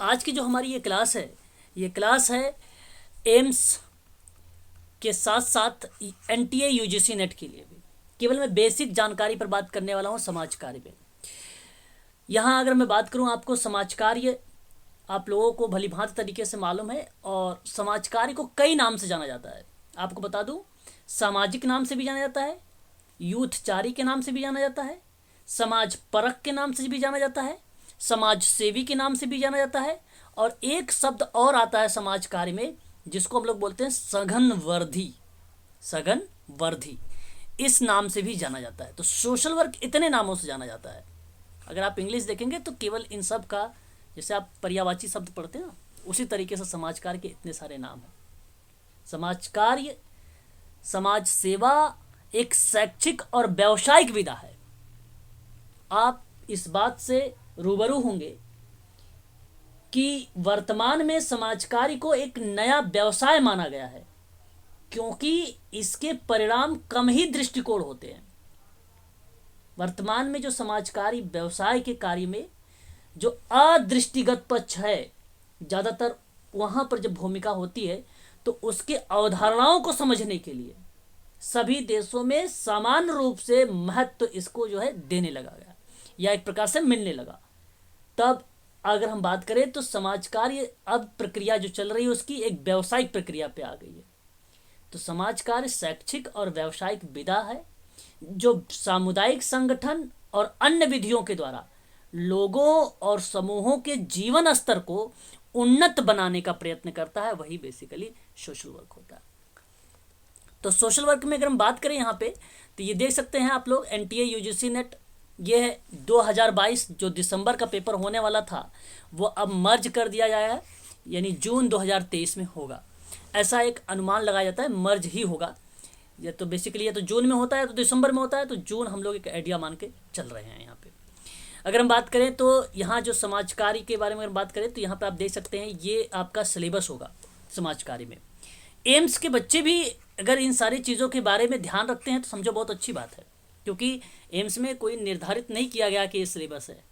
आज की जो हमारी ये क्लास है एम्स के साथ साथ एनटीए यूजीसी नेट के लिए भी। केवल मैं बेसिक जानकारी पर बात करने वाला हूँ समाज कार्य में। यहाँ अगर मैं बात करूँ, आपको समाज कार्य आप लोगों को भली भांति तरीके से मालूम है, और समाज कार्य को कई नाम से जाना जाता है। आपको बता दूँ, सामाजिक नाम से भी जाना जाता है, यूथचारी के नाम से भी जाना जाता है, समाज परक के नाम से भी जाना जाता है, समाज सेवी के नाम से भी जाना जाता है, और एक शब्द और आता है समाज कार्य में जिसको हम लोग बोलते हैं सघन वर्धी। सघन वर्धी इस नाम से भी जाना जाता है। तो सोशल वर्क इतने नामों से जाना जाता है। अगर आप इंग्लिश देखेंगे तो केवल इन सब का, जैसे आप पर्यायवाची शब्द पढ़ते हैं ना, उसी तरीके से समाज कार्य के इतने सारे नाम हैं। समाज कार्य, समाज सेवा एक शैक्षिक और व्यावसायिक विधा है। आप इस बात से रूबरू होंगे कि वर्तमान में समाज कार्य को एक नया व्यवसाय माना गया है, क्योंकि इसके परिणाम कम ही दृष्टिकोण होते हैं। वर्तमान में जो समाज कार्य व्यवसाय के कार्य में जो अदृष्टिगत पक्ष है, ज़्यादातर वहाँ पर जब भूमिका होती है तो उसके अवधारणाओं को समझने के लिए सभी देशों में समान रूप से महत्व इसको जो है देने लगा गया, या एक प्रकार से मिलने लगा। तब अगर हम बात करें तो समाज कार्य अब प्रक्रिया जो चल रही है उसकी एक व्यावसायिक प्रक्रिया पे आ गई है। तो समाज कार्य शैक्षिक और व्यावसायिक विधा है जो सामुदायिक संगठन और अन्य विधियों के द्वारा लोगों और समूहों के जीवन स्तर को उन्नत बनाने का प्रयत्न करता है। वही बेसिकली सोशल वर्क होता है। तो सोशल वर्क में अगर हम बात करें यहाँ पे, तो ये देख सकते हैं आप लोग, एनटीए यूजीसी नेट, ये है 2022 जो दिसंबर का पेपर होने वाला था वो अब मर्ज कर दिया गया है, यानी जून 2023 में होगा। ऐसा एक अनुमान लगाया जाता है, मर्ज ही होगा। ये तो बेसिकली ये तो जून में होता है तो दिसंबर में होता है, तो जून हम लोग एक आइडिया मान के चल रहे हैं यहाँ पे। अगर हम बात करें तो यहाँ जो समाज कार्य के बारे में अगर बात करें तो यहाँ पे आप देख सकते हैं ये आपका सिलेबस होगा समाज कार्य में। एम्स के बच्चे भी अगर इन सारी चीज़ों के बारे में ध्यान रखते हैं तो समझो बहुत अच्छी बात है, क्योंकि एम्स में कोई निर्धारित नहीं किया गया कि ये सिलेबस है।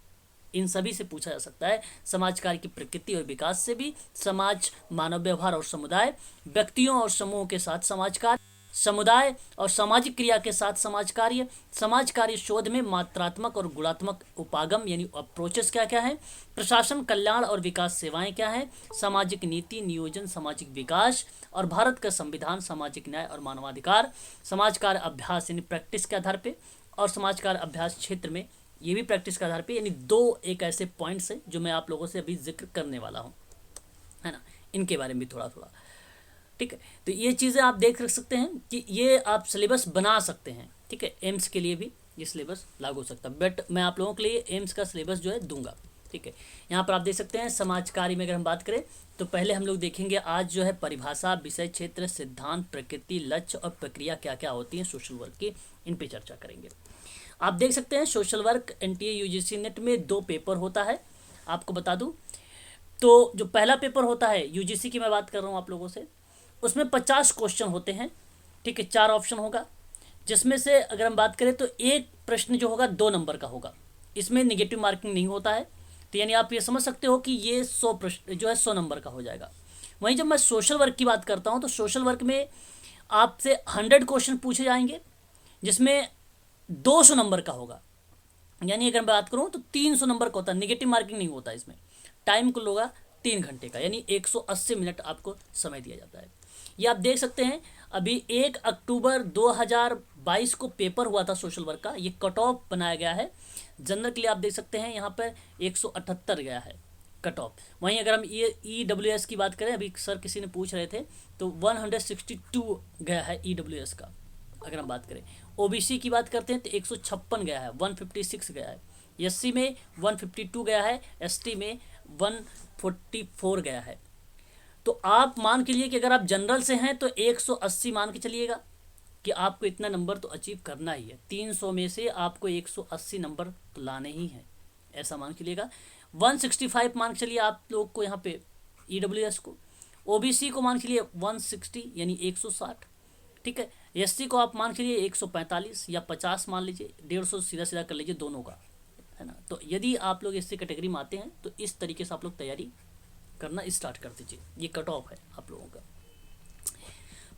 इन सभी से पूछा जा सकता है, समाज कार्य की प्रकृति और विकास से भी, समाज, मानव व्यवहार और समुदाय, व्यक्तियों और समूहों के साथ समाज कार्य, समुदाय और सामाजिक क्रिया के साथ समाज कार्य शोध में मात्रात्मक और गुणात्मक उपागम यानी अप्रोचेस क्या क्या है, प्रशासन, कल्याण और विकास सेवाएं क्या है, सामाजिक नीति नियोजन, सामाजिक विकास और भारत का संविधान, सामाजिक न्याय और मानवाधिकार, समाज कार्य अभ्यास यानी प्रैक्टिस के आधार पे, और समाज कार्य अभ्यास क्षेत्र में ये भी प्रैक्टिस के आधार पे, यानी दो एक ऐसे पॉइंट्स हैं जो मैं आप लोगों से अभी जिक्र करने वाला हूँ, है ना। इनके बारे में भी थोड़ा थोड़ा, ठीक है। तो ये चीज़ें आप देख रख सकते हैं कि ये आप सिलेबस बना सकते हैं, ठीक है। एम्स के लिए भी ये सिलेबस लागू हो सकता है, बट मैं आप लोगों के लिए एम्स का सिलेबस जो है दूंगा, ठीक है। यहाँ पर आप देख सकते हैं समाज कार्य में अगर हम बात करें तो पहले हम लोग देखेंगे आज जो है परिभाषा, विषय क्षेत्र, सिद्धांत, प्रकृति, लक्ष्य और प्रक्रिया क्या क्या होती है सोशल वर्क की, इन पर चर्चा करेंगे। आप देख सकते हैं social work NTA UGC net में 2 पेपर होता है। आपको बता दूं तो जो पहला पेपर होता है यूजीसी की मैं बात कर रहा हूँ आप लोगों से, उसमें 50 क्वेश्चन होते हैं, ठीक है। 4 ऑप्शन होगा, जिसमें से अगर हम बात करें तो एक प्रश्न जो होगा 2 नंबर का होगा। इसमें निगेटिव मार्किंग नहीं होता है, तो यानी आप ये समझ सकते हो कि ये 100 प्रश्न जो है 100 नंबर का हो जाएगा। वहीं जब मैं सोशल वर्क की बात करता हूँ तो सोशल वर्क में आपसे 100 क्वेश्चन पूछे जाएंगे, जिसमें 200 नंबर का होगा। यानी अगर मैं बात करूँ तो 300 नंबर का होता है, निगेटिव मार्किंग नहीं होता इसमें। टाइम कुल होगा 3 घंटे का, यानी 180 मिनट आपको समय दिया जाता है। ये आप देख सकते हैं, अभी 1 अक्टूबर 2022 को पेपर हुआ था सोशल वर्क का, ये कट ऑफ बनाया गया है। जनरल के लिए आप देख सकते हैं यहाँ पर 178 गया है कट ऑफ। वहीं अगर हम ये EWS की बात करें, अभी सर किसी ने पूछ रहे थे, तो 162 गया है EWS का। अगर हम बात करें OBC की बात करते हैं तो 156 गया है, 156 गया है। SC में 152 गया है, ST में 144 गया है। तो आप मान के लिए कि अगर आप जनरल से हैं तो 180 मान के चलिएगा कि आपको इतना नंबर तो अचीव करना ही है। 300 में से आपको 180 नंबर तो लाने ही हैं, ऐसा मान के चलिएगा। 165 मान के चलिए आप लोग को यहाँ पे EWS को। OBC को मान के लिए 160 यानी 160, ठीक है। SC को आप मान के लिए 145 या 50 मान लीजिए, 150 सीधा सीधा कर लीजिए दोनों का, है ना। तो यदि आप लोग SC कैटेगरी में आते हैं तो इस तरीके से आप लोग तैयारी करना स्टार्ट कर दीजिए। ये कट ऑफ है आप लोगों का।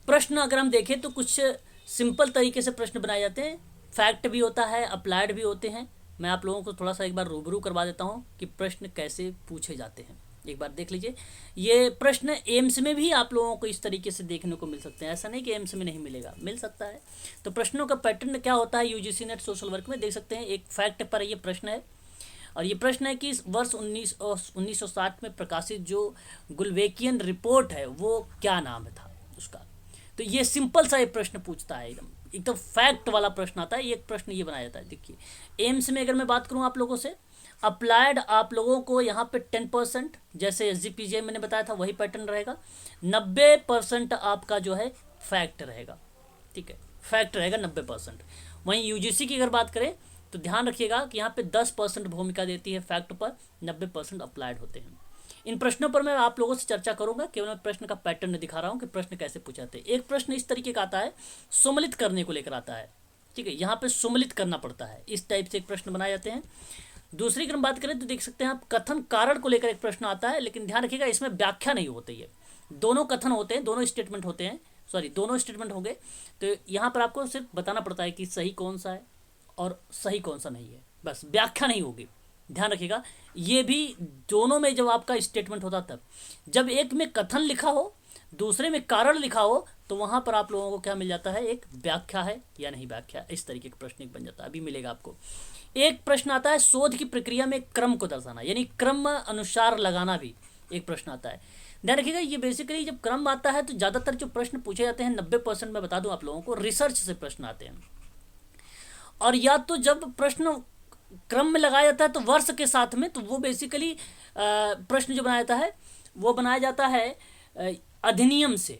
प्रश्न अगर हम देखें तो कुछ सिंपल तरीके से प्रश्न बनाए जाते हैं, फैक्ट भी होता है, अप्लाइड भी होते हैं। मैं आप लोगों को थोड़ा सा एक बार रूबरू करवा देता हूँ कि प्रश्न कैसे पूछे जाते हैं। एक बार देख लीजिए, ये प्रश्न एम्स में भी आप लोगों को इस तरीके से देखने को मिल सकते हैं, ऐसा नहीं कि एम्स में नहीं मिलेगा, मिल सकता है। तो प्रश्नों का पैटर्न क्या होता है यूजीसी नेट सोशल वर्क में देख सकते हैं। एक फैक्ट पर ये प्रश्न है, और ये प्रश्न है कि वर्ष 1960 में प्रकाशित जो गुलवेकियन रिपोर्ट है वो क्या नाम था उसका। तो ये सिंपल सा एक प्रश्न पूछता है, एकदम फैक्ट वाला प्रश्न आता है। एक प्रश्न ये बनाया जाता है। देखिए एम्स में अगर मैं बात करूं आप लोगों से, अप्लाइड आप लोगों को यहाँ पे 10%, जैसे SGPJ मैंने बताया था वही पैटर्न रहेगा। 90% आपका जो है फैक्ट रहेगा, ठीक है, फैक्ट रहेगा 90%। वहीं यूजीसी की अगर बात करें तो ध्यान रखिएगा कि यहाँ पे 10% भूमिका देती है फैक्ट पर, 90% अप्लाइड होते हैं। इन प्रश्नों पर मैं आप लोगों से चर्चा करूंगा, केवल मैं प्रश्न का पैटर्न दिखा रहा हूँ कि प्रश्न कैसे पूछे जाते हैं। एक प्रश्न इस तरीके का आता है, सुमलित करने को लेकर आता है, ठीक है, यहाँ पे सुमलित करना पड़ता है, इस टाइप से एक प्रश्न बनाए जाते हैं। दूसरी अगर हम बात करें तो देख सकते हैं आप कथन कारण को लेकर एक प्रश्न आता है, लेकिन ध्यान रखिएगा इसमें व्याख्या नहीं होती है, दोनों कथन होते हैं, दोनों स्टेटमेंट होते हैं, सॉरी दोनों स्टेटमेंट होंगे। तो यहाँ पर आपको सिर्फ बताना पड़ता है कि सही कौन सा है और सही कौन सा नहीं है, बस व्याख्या नहीं होगी। ध्यान रखिएगा, ये भी दोनों में जब आपका स्टेटमेंट होता तब, जब एक में कथन लिखा हो दूसरे में कारण लिखा हो तो वहां पर आप लोगों को क्या मिल जाता है, एक व्याख्या है या नहीं व्याख्या, इस तरीके का प्रश्न एक बन जाता है, अभी मिलेगा आपको। एक प्रश्न आता है शोध की प्रक्रिया में क्रम को दर्शाना, यानी क्रम अनुसार लगाना, भी एक प्रश्न आता है। ध्यान रखिएगा ये बेसिकली जब क्रम आता है तो ज़्यादातर जो प्रश्न पूछे जाते हैं 90% मैं बता दूं आप लोगों को रिसर्च से प्रश्न आते हैं। और या तो जब प्रश्न क्रम में लगाया जाता है तो वर्ष के साथ में, तो वो बेसिकली प्रश्न जो बनाया जाता है वो बनाया जाता है अधिनियम से,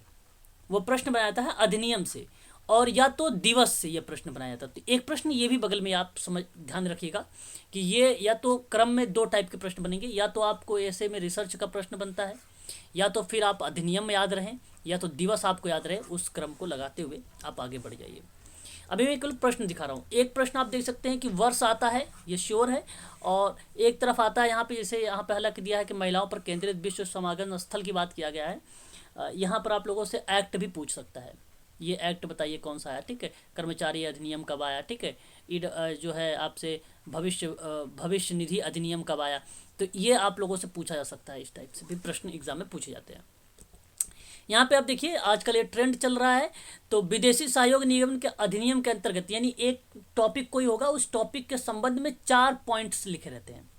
वो प्रश्न बनाया जाता है अधिनियम से, और या तो दिवस से ये प्रश्न बनाया जाता है। तो एक प्रश्न ये भी बगल में आप समझ ध्यान रखिएगा कि ये या तो क्रम में दो टाइप के प्रश्न बनेंगे, या तो आपको ऐसे में रिसर्च का प्रश्न बनता है, या तो फिर आप अधिनियम में याद रहें, या तो दिवस आपको याद रहे, उस क्रम को लगाते हुए आप आगे बढ़ जाइए। अभी मैं केवल प्रश्न दिखा रहा हूँ। एक प्रश्न आप देख सकते हैं कि वर्ष आता है, ये श्योर है, और एक तरफ आता है यहाँ पे, जैसे यहाँ पे हालांकि दिया है कि महिलाओं पर केंद्रित विश्व समागम स्थल की बात किया गया है। यहाँ पर आप लोगों से एक्ट भी पूछ सकता है, ये एक्ट बताइए कौन सा है, ठीक है, कर्मचारी अधिनियम कब आया, ठीक है, जो है आपसे भविष्य निधि अधिनियम कब आया। तो ये आप लोगों से पूछा जा सकता है, इस टाइप से भी प्रश्न एग्जाम में पूछे जाते हैं। यहाँ पे आप देखिए आजकल ये ट्रेंड चल रहा है, तो विदेशी सहयोग निगम के अधिनियम के अंतर्गत, यानी एक टॉपिक कोई होगा उस टॉपिक के संबंध में 4 पॉइंट्स लिखे रहते हैं,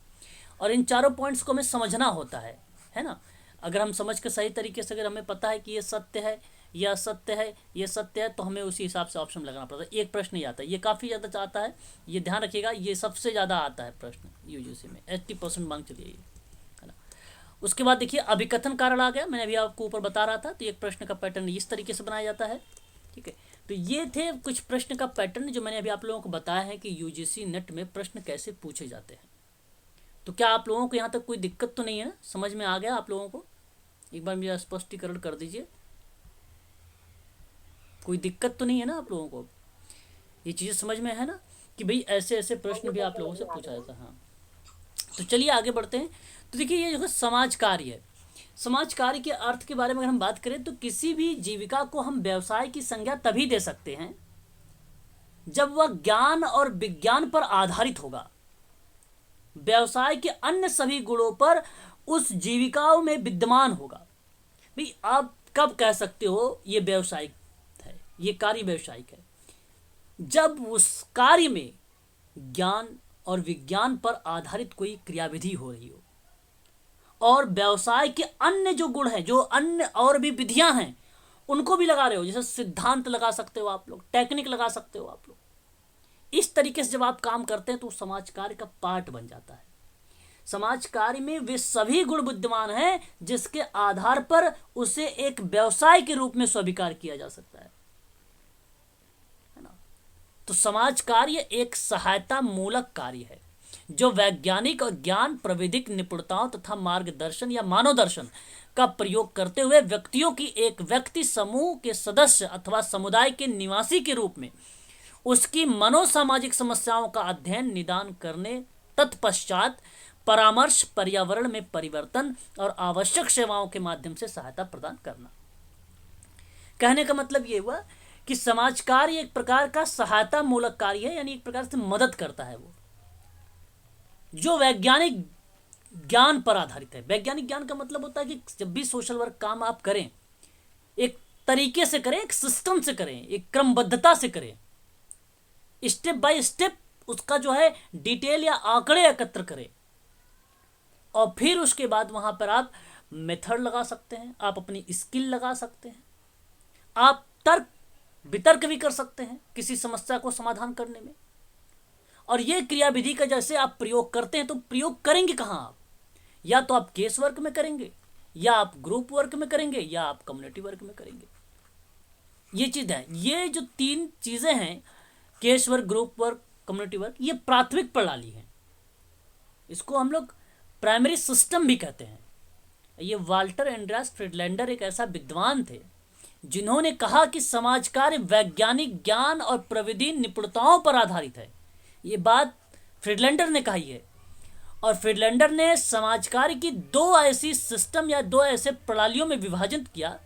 और इन चारों पॉइंट्स को हमें समझना होता है ना। अगर हम समझ के सही तरीके से, अगर हमें पता है कि ये सत्य है, यह सत्य है, ये सत्य है, तो हमें उसी हिसाब से ऑप्शन लगाना पड़ता है। एक प्रश्न ही आता है, ये काफ़ी ज़्यादा आता है, ये ध्यान रखिएगा, ये सबसे ज़्यादा आता है प्रश्न यूजीसी में, 80% मांग चलिए ये, है ना। उसके बाद देखिए अभिकथन कारण आ गया, मैंने अभी आपको ऊपर बता रहा था। तो एक प्रश्न का पैटर्न इस तरीके से बनाया जाता है, ठीक है। तो ये थे कुछ प्रश्न का पैटर्न जो मैंने अभी आप लोगों को बताया है कि यूजीसी नेट में प्रश्न कैसे पूछे जाते हैं। तो क्या आप लोगों को यहाँ तक कोई दिक्कत तो नहीं है ना, समझ में आ गया आप लोगों को? एक बार मुझे स्पष्टीकरण कर दीजिए, कोई दिक्कत तो नहीं है ना आप लोगों को? ये चीज़ें समझ में है ना कि भाई ऐसे ऐसे प्रश्न भी आप लोगों से पूछा जाता है। हाँ, तो चलिए आगे बढ़ते हैं। तो देखिए ये जो है समाज कार्य है, समाज कार्य के अर्थ के बारे में अगर हम बात करें तो किसी भी जीविका को हम व्यवसाय की संज्ञा तभी दे सकते हैं जब वह ज्ञान और विज्ञान पर आधारित होगा, व्यवसाय के अन्य सभी गुणों पर उस जीविकाओं में विद्यमान होगा। भाई आप कब कह सकते हो ये व्यवसायिक है, ये कार्य व्यवसायिक है? जब उस कार्य में ज्ञान और विज्ञान पर आधारित कोई क्रियाविधि हो रही हो, और व्यवसाय के अन्य जो गुण हैं, जो अन्य और भी विधियां हैं, उनको भी लगा रहे हो, जैसे सिद्धांत लगा सकते हो आप लोग, टेक्निक लगा सकते हो आप लोग। इस तरीके से जब आप काम करते हैं तो समाज कार्य का पार्ट बन जाता है। समाज कार्य में वे सभी गुण विद्यमान हैं जिसके आधार पर उसे एक व्यवसाय के रूप में स्वीकार किया जा सकता है ना। तो समाज कार्य एक सहायता मूलक कार्य है जो वैज्ञानिक और ज्ञान प्रविधिक निपुणताओं तथा मार्गदर्शन या मानवदर्शन का प्रयोग करते हुए व्यक्तियों की एक व्यक्ति समूह के सदस्य अथवा समुदाय के निवासी के रूप में उसकी मनोसामाजिक समस्याओं का अध्ययन निदान करने तत्पश्चात परामर्श, पर्यावरण में परिवर्तन और आवश्यक सेवाओं के माध्यम से सहायता प्रदान करना। कहने का मतलब ये हुआ कि समाज कार्य एक प्रकार का सहायता मूलक कार्य है, यानी एक प्रकार से मदद करता है वो, जो वैज्ञानिक ज्ञान पर आधारित है। वैज्ञानिक ज्ञान का मतलब होता है कि जब भी सोशल वर्क काम आप करें, एक तरीके से करें, एक सिस्टम से करें, एक क्रमबद्धता से करें, स्टेप बाय स्टेप उसका जो है डिटेल या आंकड़े एकत्र करें, और फिर उसके बाद वहां पर आप मेथड लगा सकते हैं, आप अपनी स्किल लगा सकते हैं, आप तर्क वितर्क भी कर सकते हैं किसी समस्या को समाधान करने में। और ये क्रियाविधि का जैसे आप प्रयोग करते हैं, तो प्रयोग करेंगे कहाँ आप? या तो आप केस वर्क में करेंगे, या आप ग्रुप वर्क में करेंगे, या आप कम्युनिटी वर्क में करेंगे। ये चीज है, ये जो तीन चीजें हैं, case work, group work, community work, ये प्राथमिक प्रणाली है। इसको हम लोग प्राइमरी सिस्टम भी कहते हैं। ये वाल्टर एंड्रयास फ्रीडलैंडर एक ऐसा विद्वान थे जिन्होंने कहा कि समाज कार्य वैज्ञानिक ज्ञान और प्रविधि निपुणताओं पर आधारित है। ये बात फ्रीडलैंडर ने कही है, और फ्रीडलैंडर ने समाज कार्य की दो ऐसी सिस्टम या दो ऐसे प्रणालियों में विभाजन किया,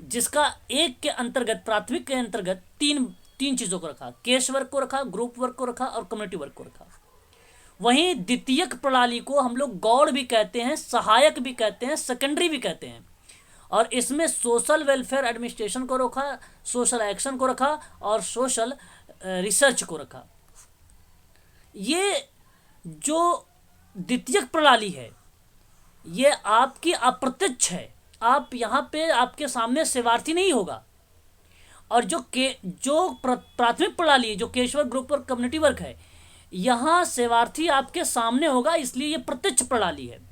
जिसका एक के अंतर्गत, प्राथमिक के अंतर्गत तीन चीजों को रखा। केस वर्क को रखा, ग्रुप वर्क को रखा, और कम्युनिटी वर्क को रखा। वहीं द्वितीयक प्रणाली को हम लोग गौड़ भी कहते हैं, सहायक भी कहते हैं, सेकेंडरी भी कहते हैं। और इसमें सोशल वेलफेयर एडमिनिस्ट्रेशन को रखा, सोशल एक्शन को रखा, और सोशल रिसर्च को रखा। ये जो द्वितीयक प्रणाली है, ये आपकी अप्रत्यक्ष है। आप यहाँ पे, आपके सामने सेवार्थी नहीं होगा। और जो प्राथमिक प्रणाली है, जो Keshwar group work, community work है, यहाँ सेवार्थी आपके सामने होगा, इसलिए ये प्रत्यक्ष प्रणाली है।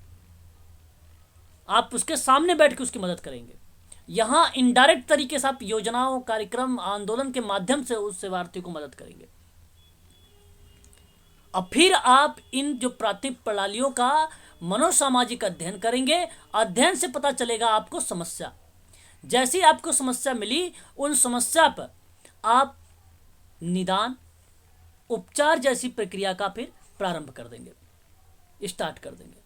आप उसके सामने बैठ के उसकी मदद करेंगे। यहाँ इनडायरेक्ट तरीके से आप योजनाओं, कार्यक्रम, आंदोलन के माध्यम से उस सेवार्थी को मदद करेंगे। और फिर आप इन जो प्राथमिक प्रणालियों का मनोसामाजिक अध्ययन करेंगे। अध्ययन से पता चलेगा आपको समस्या। जैसी आपको समस्या मिली, उन समस्या पर आप निदान, उपचार जैसी प्रक्रिया का फिर प्रारंभ कर देंगे, स्टार्ट कर देंगे,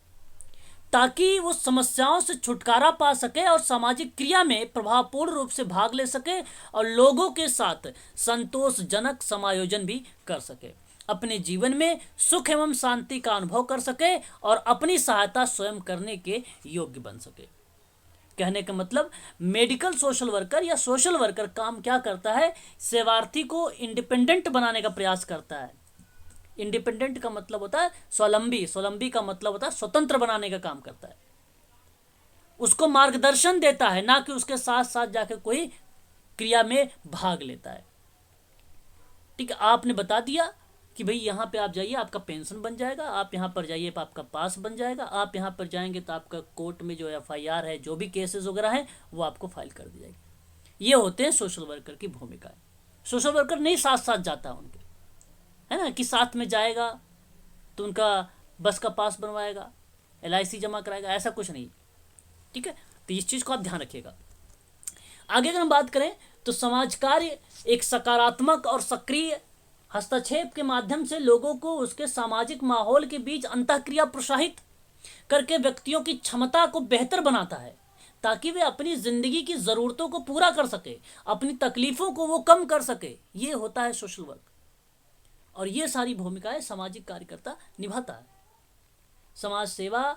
ताकि वो समस्याओं से छुटकारा पा सके और सामाजिक क्रिया में प्रभावपूर्ण रूप से भाग ले सके, और लोगों के साथ संतोषजनक समायोजन भी कर सके, अपने जीवन में सुख एवं शांति का अनुभव कर सके, और अपनी सहायता स्वयं करने के योग्य बन सके। कहने का मतलब, मेडिकल सोशल वर्कर या सोशल वर्कर काम क्या करता है? सेवार्थी को इंडिपेंडेंट बनाने का प्रयास करता है। इंडिपेंडेंट का मतलब होता है स्वावलंबी, स्वावलंबी का मतलब होता है स्वतंत्र बनाने का काम करता है। उसको मार्गदर्शन देता है, ना कि उसके साथ साथ जाकर कोई क्रिया में भाग लेता है। ठीक है, आपने बता दिया कि भाई यहाँ पे आप जाइए, आपका पेंशन बन जाएगा, आप यहाँ पर जाइए तो आपका पास बन जाएगा, आप यहाँ पर जाएंगे तो आपका कोर्ट में जो FIR है, जो भी केसेस वगैरह हैं, वो आपको फाइल कर दी जाएगी। ये होते हैं सोशल वर्कर की भूमिकाएं। सोशल वर्कर नहीं साथ साथ जाता उनके, है ना, कि साथ में जाएगा तो उनका बस का पास बनवाएगा, LIC जमा कराएगा, ऐसा कुछ नहीं। ठीक है, तो इस चीज़ को आप ध्यान रखिएगा। आगे अगर हम बात करें तो समाज कार्य एक सकारात्मक और सक्रिय हस्तक्षेप के माध्यम से लोगों को उसके सामाजिक माहौल के बीच अंतःक्रिया प्रोत्साहित करके व्यक्तियों की क्षमता को बेहतर बनाता है, ताकि वे अपनी जिंदगी की जरूरतों को पूरा कर सके, अपनी तकलीफों को वो कम कर सके। ये होता है सोशल वर्क, और ये सारी भूमिकाएं सामाजिक कार्यकर्ता निभाता है। समाज सेवा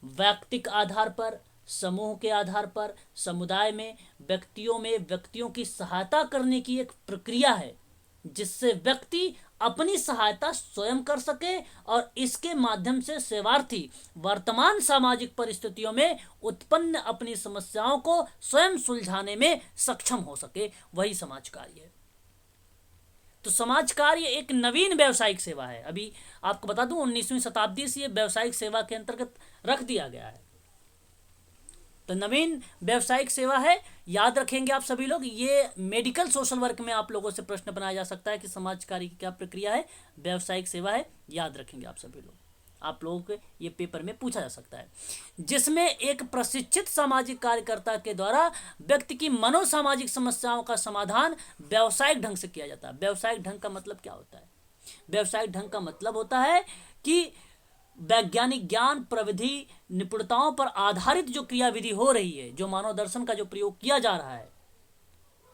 व्यक्तिक आधार पर, समूह के आधार पर, समुदाय में व्यक्तियों की सहायता करने की एक प्रक्रिया है, जिससे व्यक्ति अपनी सहायता स्वयं कर सके, और इसके माध्यम से सेवार्थी वर्तमान सामाजिक परिस्थितियों में उत्पन्न अपनी समस्याओं को स्वयं सुलझाने में सक्षम हो सके। वही समाज कार्य है। तो समाज कार्य एक नवीन व्यावसायिक सेवा है। अभी आपको बता दूं, 19वीं शताब्दी से ये व्यावसायिक सेवा के अंतर्गत रख दिया गया है। तो नवीन व्यावसायिक सेवा है। याद रखेंगे आप सभी लोग, ये मेडिकल सोशल वर्क में आप लोगों से प्रश्न बनाया जा सकता है कि समाज कार्य की क्या प्रक्रिया है, व्यावसायिक सेवा है। याद रखेंगे आप सभी लोग, आप लोगों के ये पेपर में पूछा जा सकता है, जिसमें एक प्रशिक्षित सामाजिक कार्यकर्ता के द्वारा व्यक्ति की मनोसामाजिक समस्याओं का समाधान व्यावसायिक ढंग से किया जाता है। व्यावसायिक ढंग का मतलब क्या होता है? व्यावसायिक ढंग का मतलब होता है कि वैज्ञानिक ज्ञान, प्रविधि, निपुणताओं पर आधारित जो क्रियाविधि हो रही है, जो मानव दर्शन का जो प्रयोग किया जा रहा है,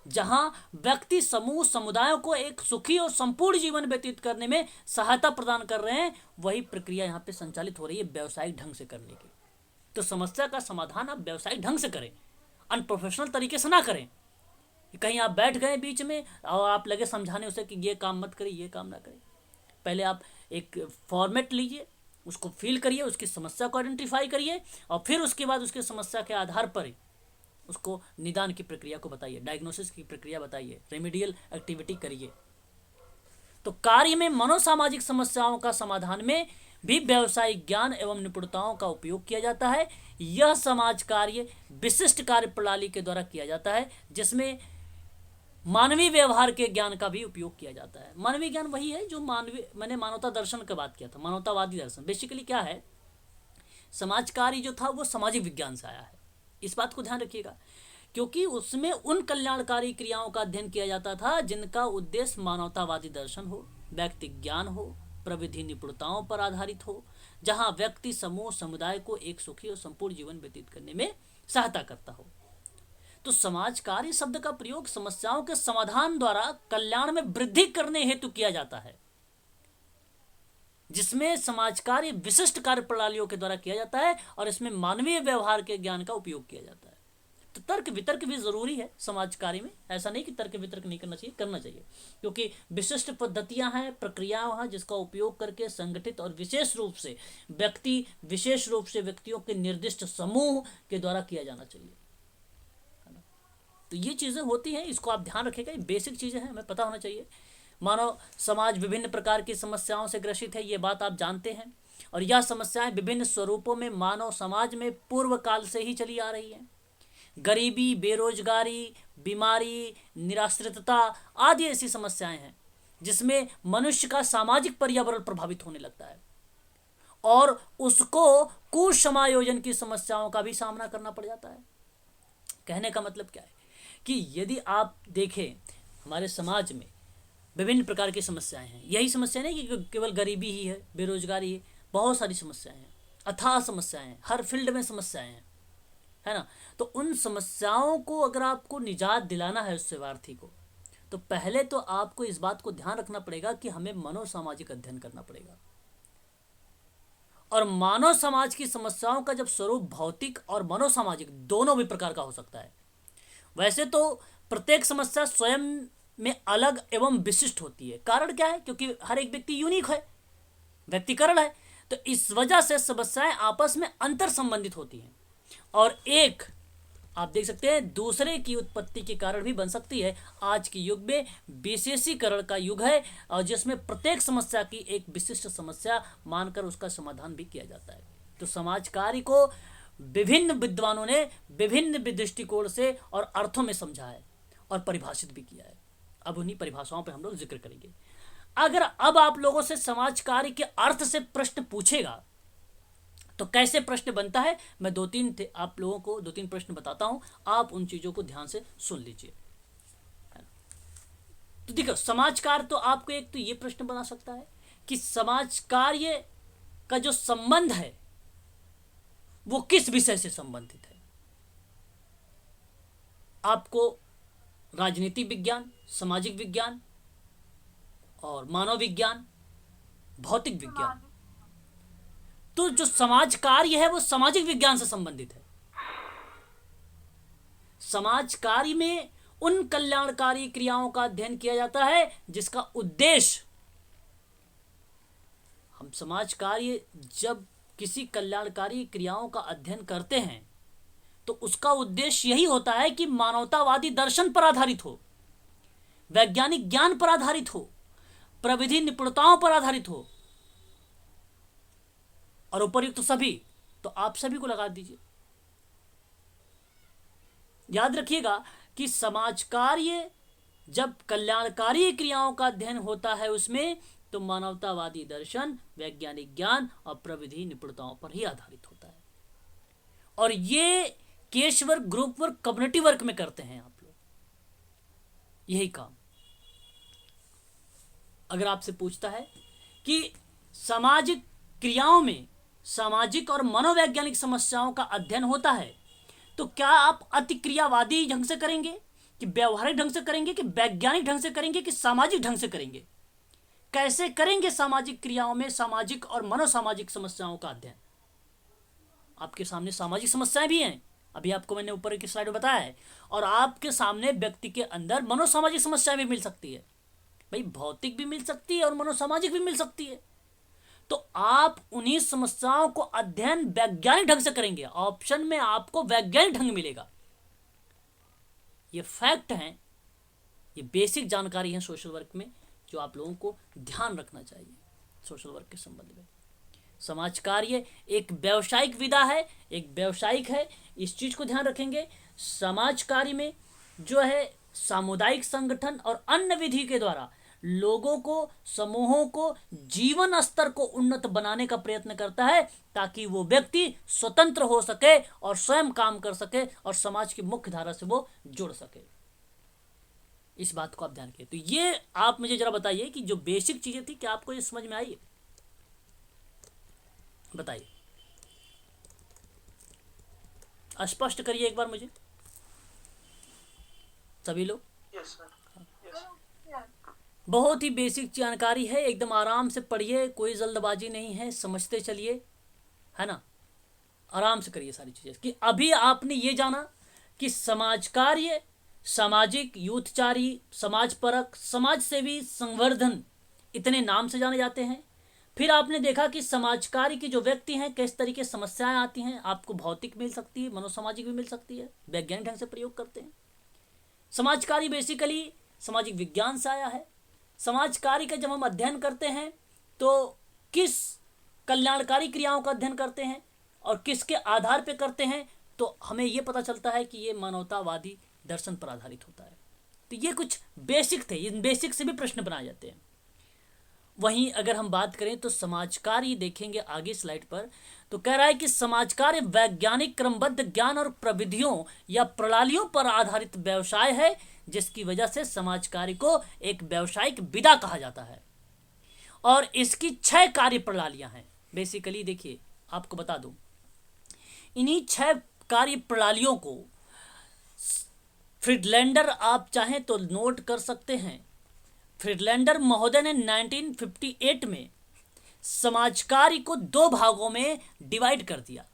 जहां व्यक्ति, समूह, समुदायों को एक सुखी और संपूर्ण जीवन व्यतीत करने में सहायता प्रदान कर रहे हैं, वही प्रक्रिया यहां पे संचालित हो रही है व्यावसायिक ढंग से करने की। तो समस्या का समाधान आप व्यावसायिक ढंग से करें, अनप्रोफेशनल तरीके से ना करें। कहीं आप बैठ गए बीच में और आप लगे समझाने उसे कि ये काम मत करिए, ये काम ना करें। पहले आप एक फॉर्मेट लीजिए, उसको फिल करिए, उसकी समस्या को आइडेंटिफाई करिए और फिर उसके बाद उसकी समस्या के आधार पर उसको निदान की प्रक्रिया को बताइए, डायग्नोसिस की प्रक्रिया बताइए, रेमेडियल एक्टिविटी करिए। तो कार्य में मनोसामाजिक समस्याओं का समाधान में भी व्यावसायिक ज्ञान एवं निपुणताओं का उपयोग किया जाता है। यह समाज कार्य विशिष्ट कार्य प्रणाली के द्वारा किया जाता है, जिसमें मानवीय व्यवहार के ज्ञान का भी उपयोग किया जाता है। मानवीय ज्ञान वही है जो मैंने मानवता दर्शन की बात किया था, मानवतावादी दर्शन। बेसिकली क्या है, समाज कार्य जो था वो सामाजिक विज्ञान से आया है, इस बात को ध्यान रखिएगा, क्योंकि उसमें उन कल्याणकारी क्रियाओं का अध्ययन किया जाता था जिनका उद्देश्य मानवतावादी दर्शन हो, व्यक्तिक ज्ञान हो, प्रविधि निपुणताओं पर आधारित हो, जहां व्यक्ति, समूह, समुदाय को एक सुखी और संपूर्ण जीवन व्यतीत करने में सहायता करता हो। तो समाज कार्य शब्द का प्रयोग समस्याओं के समाधान द्वारा कल्याण में वृद्धि करने हेतु किया जाता है, जिसमें समाज कार्य विशिष्ट कार्य प्रणालियों के द्वारा किया जाता है और इसमें मानवीय व्यवहार के ज्ञान का उपयोग किया जाता है। तो तर्क वितर्क भी जरूरी है समाज कार्य में, ऐसा नहीं कि तर्क वितर्क नहीं करना चाहिए, करना चाहिए, क्योंकि विशिष्ट पद्धतियां हैं, प्रक्रियाएं हैं, जिसका उपयोग करके संगठित और विशेष रूप से व्यक्तियों के निर्दिष्ट समूह के द्वारा किया जाना चाहिए। तो ये चीजें होती हैं, इसको आप ध्यान रखिएगा, ये बेसिक चीजें हैं, हमें पता होना चाहिए। मानव समाज विभिन्न प्रकार की समस्याओं से ग्रसित है, ये बात आप जानते हैं, और यह समस्याएं विभिन्न स्वरूपों में मानव समाज में पूर्व काल से ही चली आ रही हैं। गरीबी, बेरोजगारी, बीमारी, निराश्रितता आदि ऐसी समस्याएं हैं जिसमें मनुष्य का सामाजिक पर्यावरण प्रभावित होने लगता है और उसको कुसमायोजन की समस्याओं का भी सामना करना पड़ जाता है। कहने का मतलब क्या है कि यदि आप देखें हमारे समाज में विभिन्न प्रकार की समस्याएं हैं, यही समस्या नहीं कि केवल गरीबी ही है, बेरोजगारी है, बहुत सारी समस्याएं हैं, अथाह समस्याएं हैं, हर फील्ड में समस्याएं हैं, है ना। तो उन समस्याओं को अगर आपको निजात दिलाना है उस सेवार्थी को, तो पहले तो आपको इस बात को ध्यान रखना पड़ेगा कि हमें मनोसामाजिक अध्ययन करना पड़ेगा। और मानव समाज की समस्याओं का जब स्वरूप भौतिक और मनोसामाजिक दोनों भी प्रकार का हो सकता है। वैसे तो प्रत्येक समस्या स्वयं में अलग एवं विशिष्ट होती है। कारण क्या है, क्योंकि हर एक व्यक्ति यूनिक है, व्यक्तिकरण है, तो इस वजह से समस्याएं आपस में अंतर संबंधित होती हैं और एक आप देख सकते हैं दूसरे की उत्पत्ति के कारण भी बन सकती है। आज के युग में विशेषीकरण का युग है और जिसमें प्रत्येक समस्या की एक विशिष्ट समस्या मानकर उसका समाधान भी किया जाता है। तो समाज कार्य को विभिन्न विद्वानों ने विभिन्न दृष्टिकोण से और अर्थों में समझा है और परिभाषित भी किया है। अब उन्हीं परिभाषाओं पर हम लोग जिक्र करेंगे। अगर अब आप लोगों से समाज कार्य के अर्थ से प्रश्न पूछेगा तो कैसे प्रश्न बनता है, मैं आप लोगों को दो तीन प्रश्न बताता हूं, आप उन चीजों को ध्यान से सुन लीजिए। तो देखो, समाज कार्य तो आपको एक तो ये प्रश्न बना सकता है कि समाज कार्य का जो संबंध है वो किस विषय से संबंधित है। आपको राजनीति विज्ञान, सामाजिक विज्ञान और मानव विज्ञान, भौतिक विज्ञान, तो जो समाज कार्य है वो सामाजिक विज्ञान से संबंधित है। समाज कार्य में उन कल्याणकारी क्रियाओं का अध्ययन किया जाता है जिसका उद्देश्य, हम समाज कार्य जब किसी कल्याणकारी क्रियाओं का अध्ययन करते हैं तो उसका उद्देश्य यही होता है कि मानवतावादी दर्शन पर आधारित हो, वैज्ञानिक ज्ञान पर आधारित हो, प्रविधि निपुणताओं पर आधारित हो और उपर्युक्त सभी। तो आप सभी को लगा दीजिए। याद रखिएगा कि समाज कार्य जब कल्याणकारी क्रियाओं का अध्ययन होता है उसमें, तो मानवतावादी दर्शन, वैज्ञानिक ज्ञान और प्रविधि निपुणताओं पर ही आधारित होता है। और ये case work, group work, community work में करते हैं आप लोग यही काम। अगर आपसे पूछता है कि सामाजिक क्रियाओं में सामाजिक और मनोवैज्ञानिक समस्याओं का अध्ययन होता है, तो क्या आप अतिक्रियावादी ढंग से करेंगे, कि व्यवहारिक ढंग से करेंगे, कि वैज्ञानिक ढंग से करेंगे, कि सामाजिक ढंग से करेंगे? कैसे करेंगे सामाजिक क्रियाओं में सामाजिक और मनोसामाजिक समस्याओं का अध्ययन? आपके सामने सामाजिक समस्याएं भी हैं, अभी आपको मैंने ऊपर की स्लाइड में बताया है, और आपके सामने व्यक्ति के अंदर मनोसामाजिक समस्याएं भी मिल सकती है। भाई भौतिक भी मिल सकती है और मनोसामाजिक भी मिल सकती है। तो आप उन्हीं समस्याओं को अध्ययन वैज्ञानिक ढंग से करेंगे। ऑप्शन में आपको वैज्ञानिक ढंग मिलेगा। ये फैक्ट हैं, ये बेसिक जानकारी है सोशल वर्क में, जो आप लोगों को ध्यान रखना चाहिए सोशल वर्क के संबंध में। समाज कार्य एक व्यावसायिक विधा है, एक व्यावसायिक है, इस चीज को ध्यान रखेंगे। समाज कार्य में जो है सामुदायिक संगठन और अन्य विधि के द्वारा लोगों को, समूहों को, जीवन स्तर को उन्नत बनाने का प्रयत्न करता है, ताकि वो व्यक्ति स्वतंत्र हो सके और स्वयं काम कर सके और समाज की मुख्य धारा से वो जुड़ सके। इस बात को आप ध्यान रखिए। तो ये आप मुझे जरा बताइए कि जो बेसिक चीजें थी, क्या आपको ये समझ में आई? बताइए, स्पष्ट करिए एक बार मुझे सभी लोग। Yes sir. बहुत ही बेसिक जानकारी है, एकदम आराम से पढ़िए, कोई जल्दबाजी नहीं है, समझते चलिए, है ना। आराम से करिए सारी चीजें। कि अभी आपने ये जाना कि समाज कार्य, सामाजिक, यूथचारी, समाज परक, समाज सेवी, संवर्धन, इतने नाम से जाने जाते हैं। फिर आपने देखा कि समाज कार्य के जो व्यक्ति हैं किस तरीके समस्याएं आती हैं। आपको भौतिक मिल सकती है, मनोसामाजिक भी मिल सकती है, वैज्ञानिक ढंग से प्रयोग करते हैं। समाज कार्य बेसिकली सामाजिक विज्ञान से आया है। समाज कार्य का जब हम अध्ययन करते हैं तो किस कल्याणकारी क्रियाओं का अध्ययन करते हैं और किसके आधार पर करते हैं, तो हमें यह पता चलता है कि ये मानवतावादी दर्शन पर आधारित होता है। तो ये कुछ बेसिक थे, इन बेसिक से भी प्रश्न बनाए जाते हैं। वहीं अगर हम बात करें तो समाज कार्य देखेंगे आगे स्लाइड पर, तो कह रहा है कि समाज कार्य वैज्ञानिक क्रमबद्ध ज्ञान और प्रविधियों या प्रणालियों पर आधारित व्यवसाय है, जिसकी वजह से समाज कार्य को एक व्यावसायिक विधा कहा जाता है। और इसकी 6 कार्य प्रणालियां हैं। बेसिकली देखिए, आपको बता दूं, इन्हीं 6 कार्य प्रणालियों को फ्रीडलैंडर, आप चाहें तो नोट कर सकते हैं, फ्रीडलैंडर महोदय ने 1958 में समाज कार्य को 2 भागों में डिवाइड कर दिया।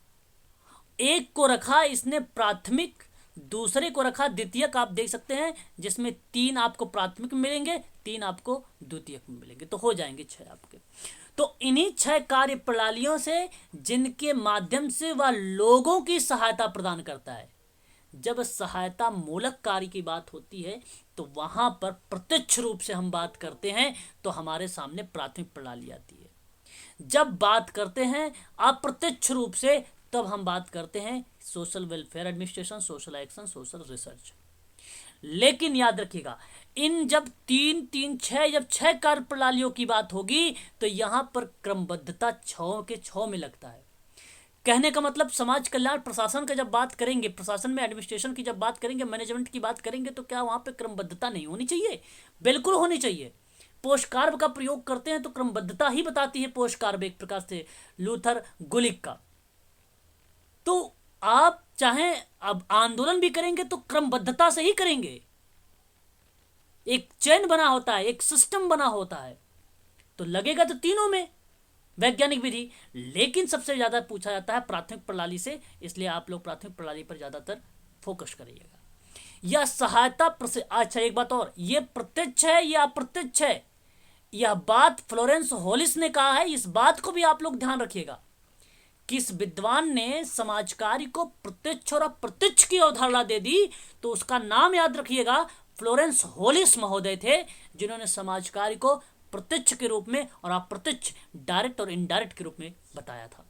एक को रखा इसने प्राथमिक, दूसरे को रखा द्वितीयक। आप देख सकते हैं जिसमें 3 आपको प्राथमिक मिलेंगे, 3 आपको द्वितीयक में मिलेंगे, तो हो जाएंगे 6 आपके। तो इन्हीं 6 कार्य प्रणालियों से, जिनके माध्यम से वह लोगों की सहायता प्रदान करता है। जब सहायता मूलक कार्य की बात होती है तो वहां पर प्रत्यक्ष रूप से हम बात करते हैं तो हमारे सामने प्राथमिक प्रणाली आती है। जब बात करते हैं अप्रत्यक्ष रूप से, तब हम बात करते हैं social welfare administration, social action, social research. लेकिन याद रखिएगा, इन जब 6 कार्य प्रणालियों की बात होगी तो यहां पर क्रमबद्धता 6 के 6 में लगता है। कहने का मतलब, समाज कल्याण प्रशासन का जब बात करेंगे, प्रशासन में एडमिनिस्ट्रेशन की जब बात करेंगे, मैनेजमेंट की बात करेंगे, तो क्या वहां पे क्रमबद्धता नहीं होनी चाहिए? बिल्कुल होनी चाहिए। पोषकार्ब का प्रयोग करते हैं तो क्रमबद्धता ही बताती है पोषकार्ब, एक प्रकार से लूथर गुलिक का। तो आप चाहें अब आंदोलन भी करेंगे तो क्रमबद्धता से ही करेंगे। एक चेन बना होता है, एक सिस्टम बना होता है, तो लगेगा तो तीनों में वैज्ञानिक विधि। लेकिन सबसे ज्यादा पूछा जाता है प्राथमिक प्रणाली से, इसलिए आप लोग प्राथमिक प्रणाली पर ज्यादातर फोकस करिएगा। यह सहायता अच्छा, एक बात और, यह प्रत्यक्ष है या अप्रत्यक्ष है, यह बात फ्लोरेंस होलिस ने कहा है। इस बात को भी आप लोग ध्यान रखिएगा। किस विद्वान ने समाज कार्य को प्रत्यक्ष और अप्रत्यक्ष की अवधारणा दे दी, तो उसका नाम याद रखिएगा, फ्लोरेंस होलिस महोदय थे, जिन्होंने समाज कार्य को प्रत्यक्ष के रूप में और अप्रत्यक्ष, डायरेक्ट और इनडायरेक्ट के रूप में बताया था।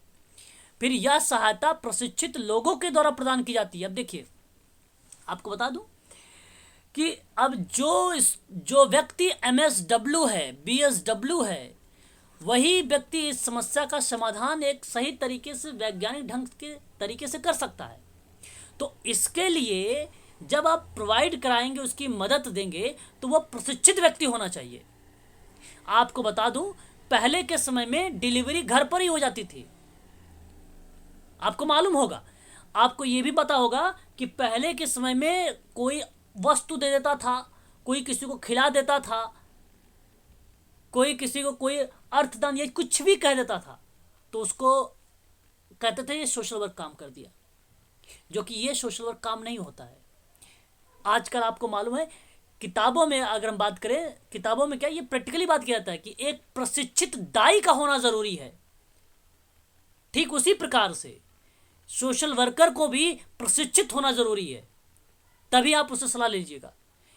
फिर यह सहायता प्रशिक्षित लोगों के द्वारा प्रदान की जाती है। अब देखिए, आपको बता दूं कि अब जो व्यक्ति MSW है, BSW है, वही व्यक्ति इस समस्या का समाधान एक सही तरीके से, वैज्ञानिक ढंग के तरीके से कर सकता है। तो इसके लिए जब आप प्रोवाइड कराएंगे, उसकी मदद देंगे, तो वह प्रशिक्षित व्यक्ति होना चाहिए। आपको बता दूं, पहले के समय में डिलीवरी घर पर ही हो जाती थी। आपको मालूम होगा, आपको ये भी पता होगा कि पहले के समय में कोई वस्तु दे देता था, कोई किसी को खिला देता था, कोई किसी को कोई अर्थदान या कुछ भी कह देता था, तो उसको कहते थे ये सोशल वर्क काम कर दिया, जो कि ये सोशल वर्क काम नहीं होता है। आजकल आपको मालूम है, किताबों में अगर हम बात करें, किताबों में क्या ये प्रैक्टिकली बात किया जाता है कि एक प्रशिक्षित दाई का होना जरूरी है। ठीक उसी प्रकार से सोशल वर्कर को भी प्रशिक्षित होना जरूरी है, तभी आप उससे सलाह लीजिएगा।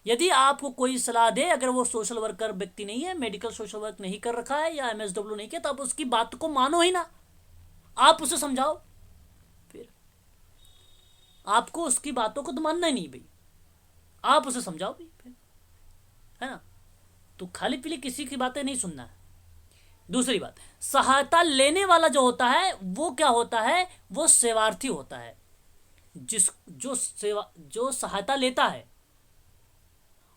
यदि आपको कोई सलाह दे, अगर वो सोशल वर्कर व्यक्ति नहीं है, मेडिकल सोशल वर्क नहीं कर रखा है या MSW नहीं किया, तो आप उसकी बात को मानो ही ना, आप उसे समझाओ। फिर आपको उसकी बातों को तो मानना ही नहीं भाई, आप उसे समझाओ भाई, फिर है ना। तो खाली पीली किसी की बातें नहीं सुनना है। दूसरी बात, सहायता लेने वाला जो होता है वो क्या होता है, वो सेवार्थी होता है। जो सहायता लेता है,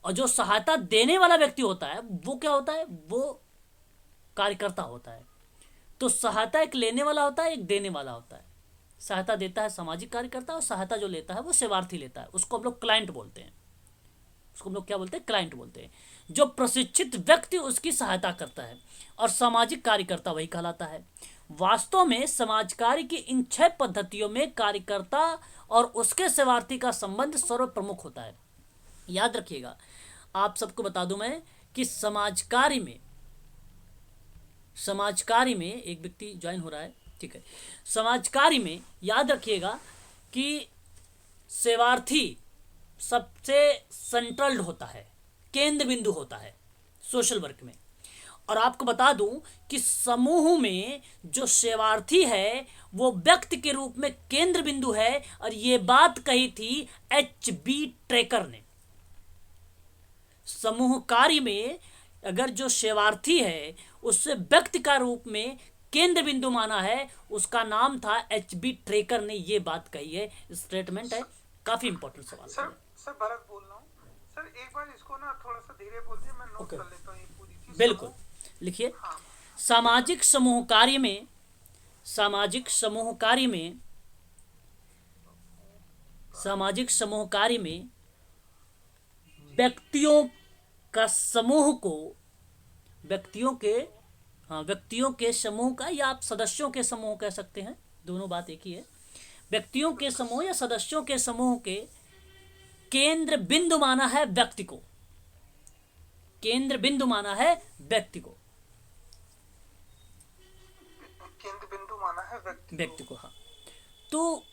और जो सहायता देने वाला व्यक्ति होता है वो क्या होता है, वो कार्यकर्ता होता है। तो सहायता एक लेने वाला होता है, एक देने वाला होता है। सहायता देता है सामाजिक कार्यकर्ता, और सहायता जो लेता है वो सेवार्थी लेता है। उसको हम लोग क्लाइंट बोलते हैं, उसको हम लोग क्या बोलते हैं, क्लाइंट बोलते हैं। जो प्रशिक्षित व्यक्ति उसकी सहायता करता है, और सामाजिक कार्यकर्ता वही कहलाता है। वास्तव में समाज कार्य की इन 6 पद्धतियों में कार्यकर्ता और उसके सेवार्थी का संबंध सर्व प्रमुख होता है। याद रखिएगा, आप सबको बता दूं मैं कि समाज कार्य में एक व्यक्ति ज्वाइन हो रहा है, ठीक है। समाज कार्य में याद रखिएगा कि सेवार्थी सबसे सेंट्रल्ड होता है, केंद्र बिंदु होता है सोशल वर्क में। और आपको बता दूं कि समूह में जो सेवार्थी है वो व्यक्ति के रूप में केंद्र बिंदु है, और ये बात कही थी HB ट्रेकर ने। समूह कार्य में अगर जो सेवार्थी है उससे व्यक्ति का रूप में केंद्र बिंदु माना है, उसका नाम था HB ट्रेकर ने ये बात कही है। स्टेटमेंट है, काफी इंपॉर्टेंट सवाल है। सर भरत बोल रहा हूँ सर, एक बार इसको ना थोड़ा सा धीरे बोलिए, मैं नोट कर लेता हूँ ये पूरी चीज। बिल्कुल लिखिए। हाँ। सामाजिक समूह कार्य में व्यक्तियों का समूह को, व्यक्तियों के समूह का, या आप सदस्यों के समूह कह सकते हैं, दोनों बात एक ही है। व्यक्तियों के समूह या सदस्यों के समूह के केंद्र बिंदु माना है व्यक्ति को, केंद्र बिंदु माना है व्यक्ति को, केंद्र बिंदु माना है व्यक्ति को। हाँ, तो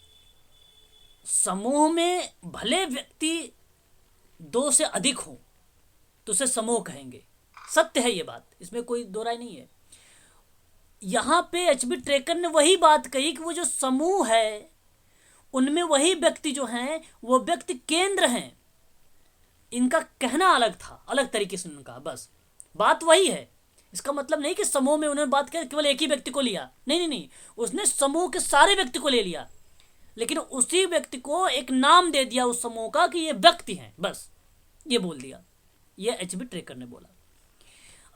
समूह में भले व्यक्ति 2 से अधिक हो तो उसे समूह कहेंगे, सत्य है ये बात, इसमें कोई दो राय नहीं है। यहां पे HB ट्रेकर ने वही बात कही कि वो जो समूह है उनमें वही व्यक्ति जो हैं वो व्यक्ति केंद्र हैं। इनका कहना अलग था, अलग तरीके से उन्होंने कहा, बस बात वही है। इसका मतलब नहीं कि समूह में उन्होंने बात कर केवल एक ही व्यक्ति को लिया, नहीं, उसने समूह के सारे व्यक्ति को ले लिया, लेकिन उसी व्यक्ति को एक नाम दे दिया उस समूह का कि ये व्यक्ति हैं, बस ये बोल दिया। ये HB ट्रेकर ने बोला।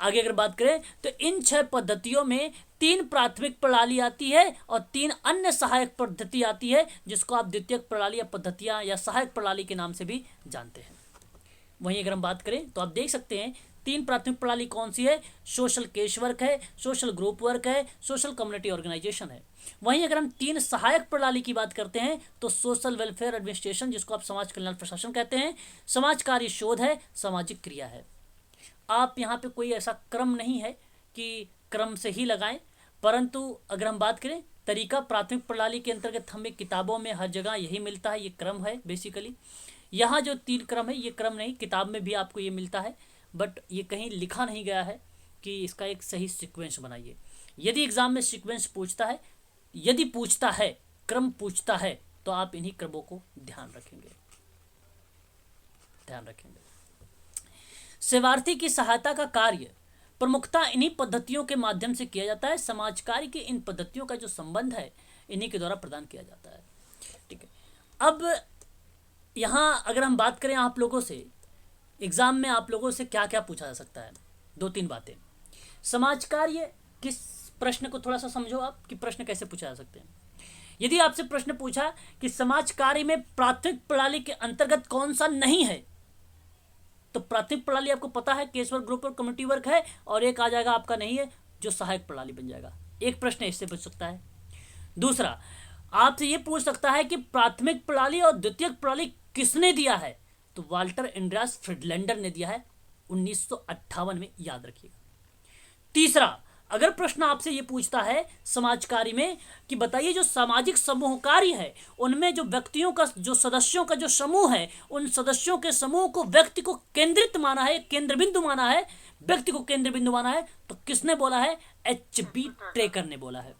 आगे अगर बात करें तो इन 6 पद्धतियों में 3 प्राथमिक प्रणाली आती है और 3 अन्य सहायक पद्धति आती है, जिसको आप द्वितीयक प्रणाली या पद्धतियां या सहायक प्रणाली के नाम से भी जानते हैं। वहीं अगर हम बात करें तो आप देख सकते हैं 3 प्राथमिक प्रणाली कौन सी है, सोशल केस वर्क है, सोशल ग्रुप वर्क है, सोशल कम्युनिटी ऑर्गेनाइजेशन है। वहीं अगर हम 3 सहायक प्रणाली की बात करते हैं तो सोशल वेलफेयर एडमिनिस्ट्रेशन, जिसको आप समाज कल्याण प्रशासन कहते हैं, समाज कार्य शोध है, सामाजिक क्रिया है। आप यहाँ पे कोई ऐसा क्रम नहीं है कि क्रम से ही लगाएं, परंतु अगर हम बात करें तरीका प्राथमिक प्रणाली के अंतर्गत हमें किताबों में हर जगह यही मिलता है, ये क्रम है बेसिकली। यहाँ जो 3 क्रम है ये क्रम नहीं, किताब में भी आपको ये मिलता है, बट ये कहीं लिखा नहीं गया है कि इसका एक सही सीक्वेंस बनाइए। यदि एग्जाम में सीक्वेंस पूछता है, यदि पूछता है, क्रम पूछता है, तो आप इन्हीं क्रमों को ध्यान रखेंगे। सेवार्थी की सहायता का कार्य प्रमुखता इन्हीं पद्धतियों के माध्यम से किया जाता है। समाज कार्य की इन पद्धतियों का जो संबंध है इन्हीं के द्वारा प्रदान किया जाता है। ठीक है, अब यहाँ अगर हम बात करें आप लोगों से, एग्जाम में आप लोगों से क्या क्या पूछा जा सकता है, 2-3 बातें। समाज कार्य किस प्रश्न को थोड़ा सा समझो आप कि प्रश्न कैसे पूछा जा सकते हैं। यदि आपसे प्रश्न पूछा कि समाज कार्य में प्राथमिक प्रणाली के अंतर्गत कौन सा नहीं है, तो प्राथमिक प्रणाली आपको पता है case work, group work, community work है, और एक आ जाएगा आपका नहीं है जो सहायक प्रणाली बन जाएगा। एक प्रश्न इससे पूछ सकता है। दूसरा आपसे ये पूछ सकता है कि प्राथमिक प्रणाली और द्वितीयक प्रणाली किसने दिया है, तो वाल्टर एंड्रियास फ्रिडलैंडर ने दिया है 1958 में, याद रखिएगा। तीसरा, अगर प्रश्न आपसे ये पूछता है समाज कार्य में कि बताइए जो सामाजिक समूह कार्य है उनमें जो व्यक्तियों का, जो सदस्यों का जो समूह है, उन सदस्यों के समूह को व्यक्ति को केंद्रित माना है, केंद्र बिंदु माना है, व्यक्ति को केंद्र बिंदु माना है, तो किसने बोला है? HB ट्रेकर ने बोला है।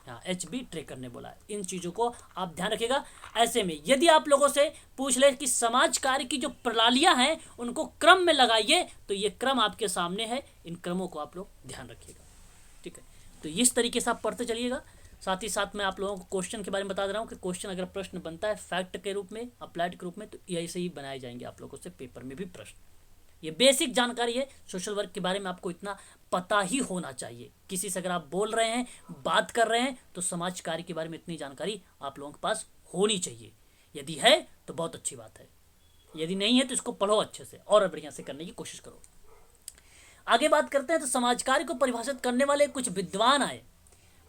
हाँ, HB ट्रेकर ने बोला है। इन चीजों को आप ध्यान रखिएगा। ऐसे में यदि आप लोगों से पूछ ले कि समाज कार्य की जो प्रणालियां हैं उनको क्रम में लगाइए, तो ये क्रम आपके सामने है, इन क्रमों को आप लोग ध्यान रखिएगा। ठीक है, तो इस तरीके से आप पढ़ते चलिएगा। साथ ही साथ मैं आप लोगों को क्वेश्चन के बारे में बता दे रहा हूँ कि क्वेश्चन अगर प्रश्न बनता है फैक्ट के रूप में, अप्लाइड के रूप में, तो ऐसे ही बनाए जाएंगे आप लोगों से पेपर में भी प्रश्न। ये बेसिक जानकारी है सोशल वर्क के बारे में, आपको इतना पता ही होना चाहिए। किसी से अगर आप बोल रहे हैं, बात कर रहे हैं, तो समाज कार्य के बारे में इतनी जानकारी आप लोगों के पास होनी चाहिए। यदि है तो बहुत अच्छी बात है, यदि नहीं है तो इसको पढ़ो अच्छे से और बढ़िया से करने की कोशिश करो। आगे बात करते हैं तो समाज कार्य को परिभाषित करने वाले कुछ विद्वान आए,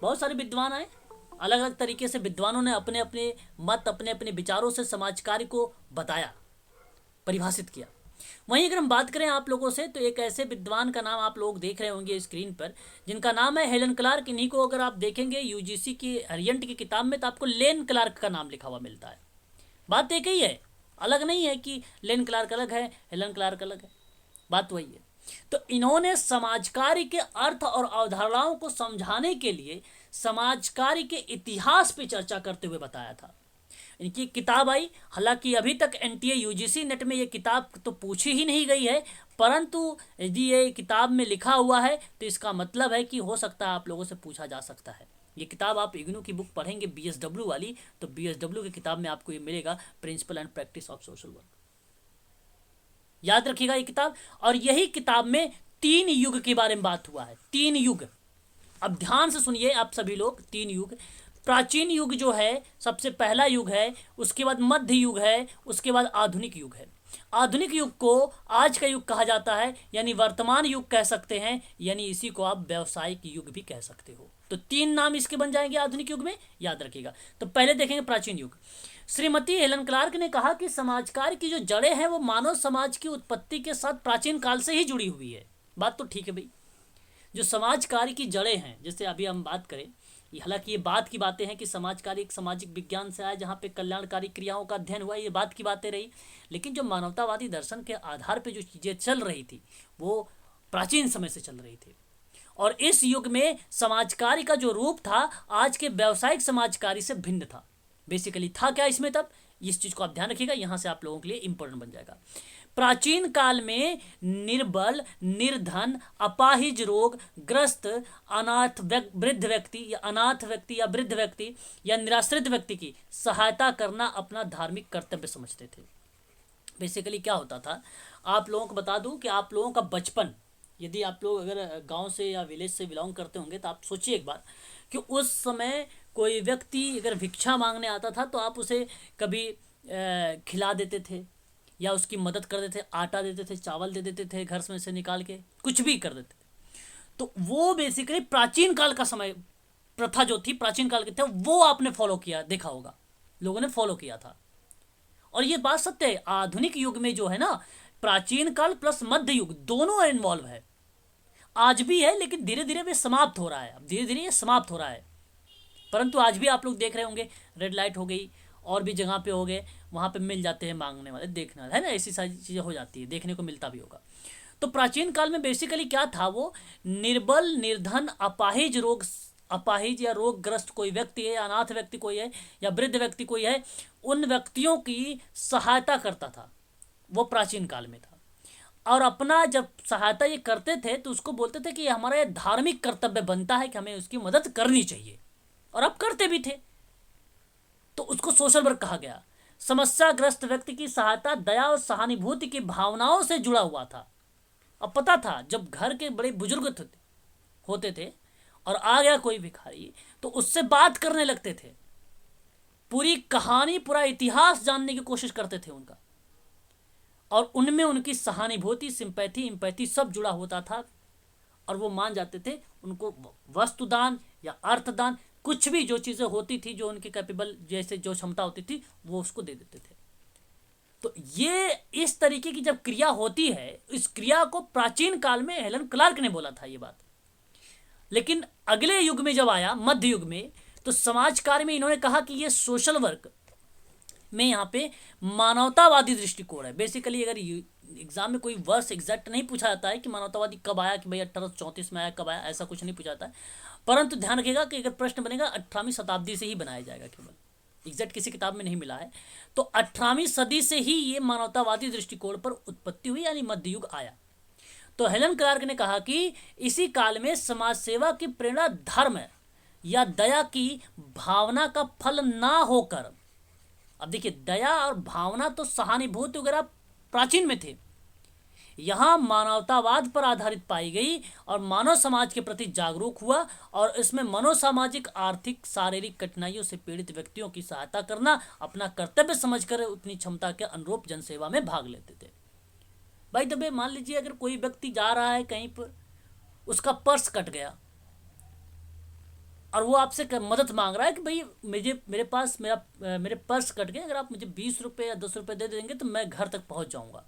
बहुत सारे विद्वान आए, अलग अलग तरीके से विद्वानों ने अपने अपने मत, अपने अपने विचारों से समाज कार्य को बताया, परिभाषित किया। वहीं अगर हम बात करें आप लोगों से, तो एक ऐसे विद्वान का नाम आप लोग देख रहे होंगे स्क्रीन पर, जिनका नाम है हेलन क्लार्क। इन्हीं को अगर आप देखेंगे यूजीसी की हरियंट की किताब में, तो आपको लेन क्लार्क का नाम लिखा हुआ मिलता है। बात एक ही है, अलग नहीं है कि लेन क्लार्क अलग है, हेलन क्लार्क अलग है, बात वही है। तो इन्होंने समाज कार्य के अर्थ और अवधारणाओं को समझाने के लिए समाज कार्य के इतिहास पे चर्चा करते हुए बताया था। इनकी किताब आई, हालांकि अभी तक एनटीए यूजीसी नेट में ये किताब तो पूछी ही नहीं गई है, परंतु यदि ये किताब में लिखा हुआ है तो इसका मतलब है कि हो सकता है आप लोगों से पूछा जा सकता है। ये किताब आप इग्नू की बुक पढ़ेंगे BSW वाली, तो BSW की किताब में आपको ये मिलेगा, principle and practice of social work. याद रखिएगा ये किताब। और यही किताब में 3 युग के बारे में बात हुआ है। 3 युग, अब ध्यान से सुनिए आप सभी लोग। 3 युग, प्राचीन युग जो है सबसे पहला युग है, उसके बाद मध्य युग है, उसके बाद आधुनिक युग है। आधुनिक युग को आज का युग कहा जाता है, यानी वर्तमान युग कह सकते हैं, यानी इसी को आप व्यावसायिक युग भी कह सकते हो। तो 3 नाम इसके बन जाएंगे आधुनिक युग में, याद रखिएगा। तो पहले देखेंगे प्राचीन युग। श्रीमती हेलन क्लार्क ने कहा कि समाज कार्य की जो जड़ें हैं वो मानव समाज की उत्पत्ति के साथ प्राचीन काल से ही जुड़ी हुई है। बात तो ठीक है भाई, जो समाज कार्य की जड़ें हैं, जैसे अभी हम बात करें, हालांकि ये बात की बातें हैं कि समाज कार्य एक सामाजिक विज्ञान से आया जहाँ पे कल्याणकारी क्रियाओं का अध्ययन हुआ, ये बात की बातें रही, लेकिन जो मानवतावादी दर्शन के आधार पे जो चीज़ें चल रही थी वो प्राचीन समय से चल रही थी। और इस युग में समाज कार्य का जो रूप था आज के व्यावसायिक समाज कार्य से भिन्न था। बेसिकली था क्या इसमें तब, इस चीज को आप ध्यान रखिएगा, यहां से आप लोगों के लिए इंपॉर्टेंट बन जाएगा। प्राचीन काल में निर्बल, निर्धन, अपाहिज रोग ग्रस्त अनाथ वृद्ध व्यक्ति या अनाथ व्यक्ति या वृद्ध व्यक्ति या निराश्रित व्यक्ति की सहायता करना अपना धार्मिक कर्तव्य समझते थे। बेसिकली क्या होता था, आप लोगों को बता दूं कि आप लोगों का बचपन, यदि आप लोग अगर गांव से या विलेज से बिलोंग करते होंगे तो आप सोचिए एक बार कि उस समय कोई व्यक्ति अगर भिक्षा मांगने आता था तो आप उसे कभी खिला देते थे या उसकी मदद कर देते थे, आटा देते थे, चावल दे देते थे घर में से निकाल के, कुछ भी कर देते थे। तो वो बेसिकली प्राचीन काल का समय प्रथा जो थी, प्राचीन काल के थे, वो आपने फॉलो किया, देखा होगा लोगों ने फॉलो किया था। और ये बात सत्य है, आधुनिक युग में जो है ना, प्राचीन काल प्लस मध्य युग दोनों इन्वॉल्व है, आज भी है, लेकिन धीरे धीरे वे समाप्त हो रहा है, अब धीरे धीरे ये समाप्त हो रहा है। परंतु आज भी आप लोग देख रहे होंगे, रेड लाइट हो गई और भी जगह पे हो गए, वहाँ पे मिल जाते हैं मांगने वाले, देखना है ना, ऐसी सारी चीज़ें हो जाती है, देखने को मिलता भी होगा। तो प्राचीन काल में बेसिकली क्या था, वो निर्बल, निर्धन, अपाहिज रोग, अपाहिज या रोगग्रस्त कोई व्यक्ति है, अनाथ व्यक्ति कोई है या वृद्ध व्यक्ति कोई है, उन व्यक्तियों की सहायता करता था, वो प्राचीन काल में था। और अपना जब सहायता ये करते थे तो उसको बोलते थे कि हमारा ये धार्मिक कर्तव्य बनता है कि हमें उसकी मदद करनी चाहिए, और अब करते भी थे, तो उसको सोशल वर्क कहा गया। समस्याग्रस्त व्यक्ति की सहायता दया और सहानुभूति की भावनाओं से जुड़ा हुआ था। अब पता था जब घर के बड़े बुजुर्ग होते थे और आ गया कोई भिखारी तो उससे बात करने लगते थे, पूरी कहानी, पूरा इतिहास जानने की कोशिश करते थे उनका, और उनमें उनकी सहानुभूति, सिंपैथी, इम्पैथी सब जुड़ा होता था, और वो मान जाते थे। उनको वस्तुदान या अर्थदान, कुछ भी जो चीज़ें होती थी, जो उनके कैपेबल, जैसे जो क्षमता होती थी, वो उसको दे देते थे। तो ये इस तरीके की जब क्रिया होती है, इस क्रिया को प्राचीन काल में हेलन क्लार्क ने बोला था ये बात। लेकिन अगले युग में जब आया, मध्य युग में, तो समाज कार्य में इन्होंने कहा कि ये सोशल वर्क में यहाँ पे मानवतावादी दृष्टिकोण है। बेसिकली अगर एग्जाम में कोई वर्ष एग्जैक्ट नहीं पूछा जाता है कि मानवतावादी कब आया, कि भाई 1834 में आया, कब आया, ऐसा कुछ नहीं पूछा जाता है। परंतु ध्यान रखिएगा कि अगर प्रश्न बनेगा 18वीं शताब्दी से ही बनाया जाएगा, केवल एग्जैक्ट किसी किताब में नहीं मिला है। तो 18वीं सदी से ही ये मानवतावादी दृष्टिकोण पर उत्पत्ति हुई, यानी मध्य युग आया। तो हेलन क्लार्क ने कहा कि इसी काल में समाज सेवा की प्रेरणा धर्म या दया की भावना का फल ना होकर, अब देखिए, दया और भावना तो सहानुभूति वगैरह प्राचीन में थे, यहाँ मानवतावाद पर आधारित पाई गई, और मानव समाज के प्रति जागरूक हुआ, और इसमें मनोसामाजिक, आर्थिक, शारीरिक कठिनाइयों से पीड़ित व्यक्तियों की सहायता करना अपना कर्तव्य समझकर अपनी क्षमता के अनुरूप जनसेवा में भाग लेते थे। भाई तबे मान लीजिए अगर कोई व्यक्ति जा रहा है कहीं पर, उसका पर्स कट गया, और वो आपसे मदद मांग रहा है कि भाई मेरे पास मेरे पर्स कट गए, अगर आप मुझे 20 रुपये या 10 रुपये दे देंगे तो मैं घर तक पहुंच जाऊंगा।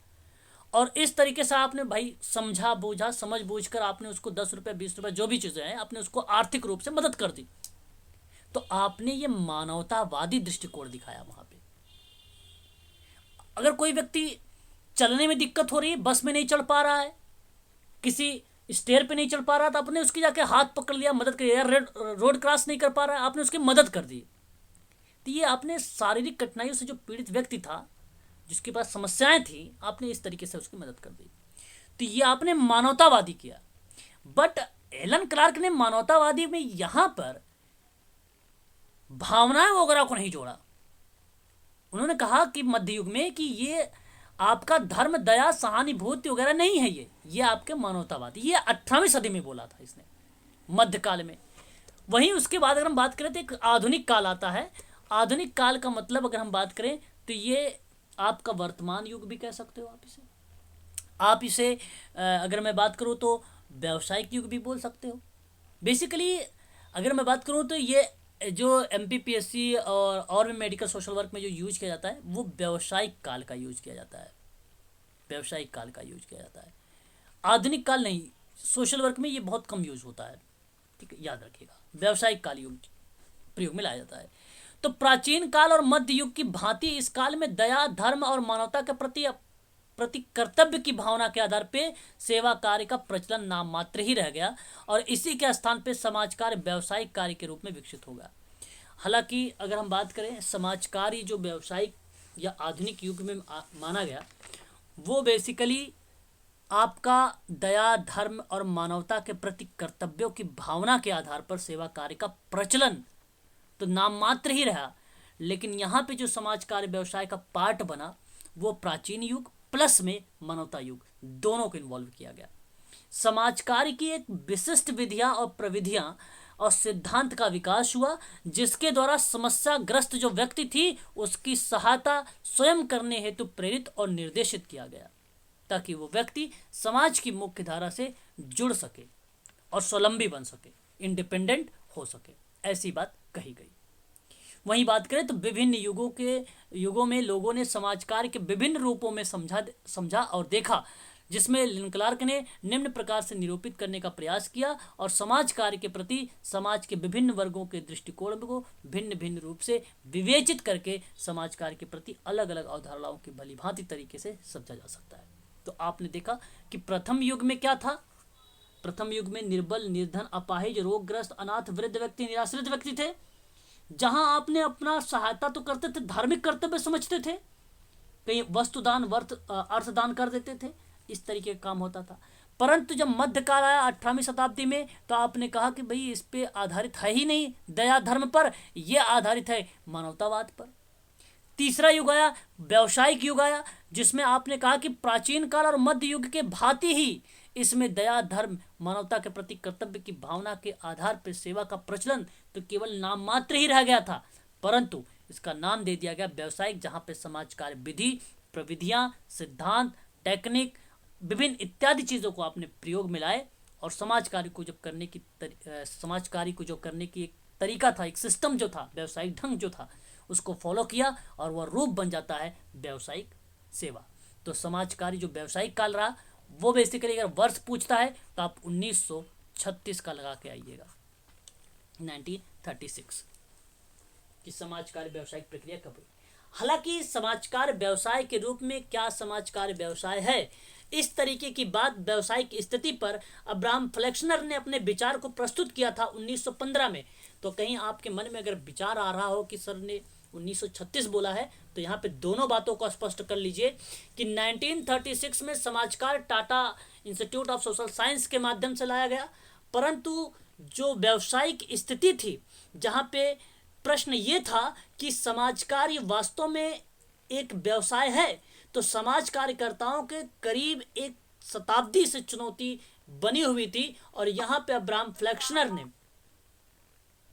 और इस तरीके से आपने भाई समझा बूझा, समझ बूझ कर आपने उसको 10 रुपये, 20 रुपये, जो भी चीज़ें हैं, आपने उसको आर्थिक रूप से मदद कर दी, तो आपने ये मानवतावादी दृष्टिकोण दिखाया वहां पे। अगर कोई व्यक्ति चलने में दिक्कत हो रही है, बस में नहीं चढ़ पा रहा है, किसी स्टेयर पे नहीं चढ़ पा रहा, तो आपने उसकी जाके हाथ पकड़ लिया, मदद कर, यार रोड क्रॉस नहीं कर पा रहा है, आपने उसकी मदद कर दी। तो ये आपने शारीरिक कठिनाइयों से जो पीड़ित व्यक्ति था, जिसके पास समस्याएं थी, आपने इस तरीके से उसकी मदद कर दी। तो ये आपने मानवतावादी किया। बट हेलन क्लार्क ने मानवतावादी में यहां पर भावनाएं वगैरह को नहीं जोड़ा। उन्होंने कहा कि मध्य युग में कि ये आपका धर्म, दया, सहानुभूति वगैरह नहीं है, ये आपके मानवतावादी। ये 18वीं सदी में बोला था इसने, मध्यकाल में। वहीं उसके बाद अगर हम बात करें तो एक आधुनिक काल आता है। आधुनिक काल का मतलब अगर हम बात करें तो ये आपका वर्तमान युग भी कह सकते हो आप इसे अगर मैं बात करूँ तो व्यावसायिक युग भी बोल सकते हो। बेसिकली अगर मैं बात करूँ तो ये जो MPPSC और भी मेडिकल सोशल वर्क में जो यूज किया जाता है, वो व्यावसायिक काल का यूज किया जाता है, व्यावसायिक काल का यूज किया जाता है। आधुनिक काल नहीं, सोशल वर्क में ये बहुत कम यूज होता है, ठीक है, याद रखिएगा। व्यावसायिक काल युग प्रयोग में लाया जाता है। तो प्राचीन काल और मध्य युग की भांति इस काल में दया, धर्म और मानवता के प्रति कर्तव्य की भावना के आधार पर सेवा कार्य का प्रचलन नाम मात्र ही रह गया, और इसी के स्थान पर समाज कार्य व्यावसायिक कार्य के रूप में विकसित होगा। हालांकि अगर हम बात करें समाज कार्य जो व्यावसायिक या आधुनिक युग में माना गया, वो बेसिकली आपका दया, धर्म और मानवता के प्रति कर्तव्यों की भावना के आधार पर सेवा कार्य का प्रचलन तो नाम मात्र ही रहा। लेकिन यहाँ पे जो समाज कार्य व्यवसाय का पार्ट बना, वो प्राचीन युग प्लस में मानवता युग, दोनों को इन्वॉल्व किया गया। समाज कार्य की एक विशिष्ट विधियां और प्रविधियां और सिद्धांत का विकास हुआ, जिसके द्वारा समस्याग्रस्त जो व्यक्ति थी उसकी सहायता स्वयं करने हेतु प्रेरित और निर्देशित किया गया, ताकि वो व्यक्ति समाज की मुख्य धारा से जुड़ सके और स्वावलंबी बन सके, इंडिपेंडेंट हो सके, ऐसी बात कही गई। वहीं बात करें तो विभिन्न युगों में लोगों ने समाज कार्य के विभिन्न रूपों में समझा और देखा, जिसमें हेलन क्लार्क ने निम्न प्रकार से निरूपित करने का प्रयास किया, और समाज कार्य के प्रति समाज के विभिन्न वर्गों के दृष्टिकोण को भिन्न भिन्न रूप से विवेचित करके समाज कार्य के प्रति अलग अलग अवधारणाओं की भलीभांति तरीके से समझा जा सकता है। तो आपने देखा कि प्रथम युग में क्या था। प्रथम युग में निर्बल, निर्धन, अपाहिज, रोगग्रस्त, अनाथ, वृद्ध व्यक्ति, निराश्रित व्यक्ति थे, जहां आपने अपना सहायता तो करते थे, धार्मिक कर्तव्य समझते थे, कहीं वस्तुदान, अर्थदान कर देते थे, इस तरीके का काम होता था। परंतु जब मध्यकाल आया 18वीं शताब्दी में, तो आपने कहा कि भाई इस पे आधारित है ही नहीं दया धर्म पर, यह आधारित है मानवतावाद पर। तीसरा युग आया, व्यावसायिक युग आया, जिसमें आपने कहा कि प्राचीन काल और मध्य युग के भांति ही इसमें दया, धर्म, मानवता के प्रति कर्तव्य की भावना के आधार पर सेवा का प्रचलन तो केवल नाम मात्र ही रह गया था, परंतु इसका नाम दे दिया गया व्यावसायिक, जहाँ पे समाज कार्य विधि, प्रविधियां, सिद्धांत, टेक्निक, विभिन्न इत्यादि चीज़ों को आपने प्रयोग में लाए और समाज कार्य को जब करने की समाज कार्य को जो करने की एक तरीका था, एक सिस्टम जो था, व्यावसायिक ढंग जो था, उसको फॉलो किया और वह रूप बन जाता है व्यावसायिक सेवा। तो समाज कार्य जो व्यावसायिक काल रहा, वो बेसिकली अगर वर्ष पूछता है तो आप 1936 का लगा के आइएगा, 1936 कि समाज कार्य व्यावसायिक प्रक्रिया कब हुई। हालांकि समाज कार्य व्यवसाय के रूप में क्या समाज कार्य व्यवसाय है, इस तरीके की बात व्यावसायिक स्थिति पर अब्राहम फ्लेक्सनर ने अपने विचार को प्रस्तुत किया था 1915 में। तो कहीं आपके मन में अगर विचार आ रहा हो कि सर ने 1936 बोला है, तो यहाँ पे दोनों बातों को स्पष्ट कर लीजिए कि 1936 में समाज कार्य Tata institute of social science के माध्यम से लाया गया, परंतु जो व्यावसायिक स्थिति थी, जहाँ पे प्रश्न ये था कि समाज कार्य वास्तव में एक व्यवसाय है, तो समाज कार्यकर्ताओं के करीब एक शताब्दी से चुनौती बनी हुई थी। और यहाँ पे अब्राहम फ्लेक्सनर ने,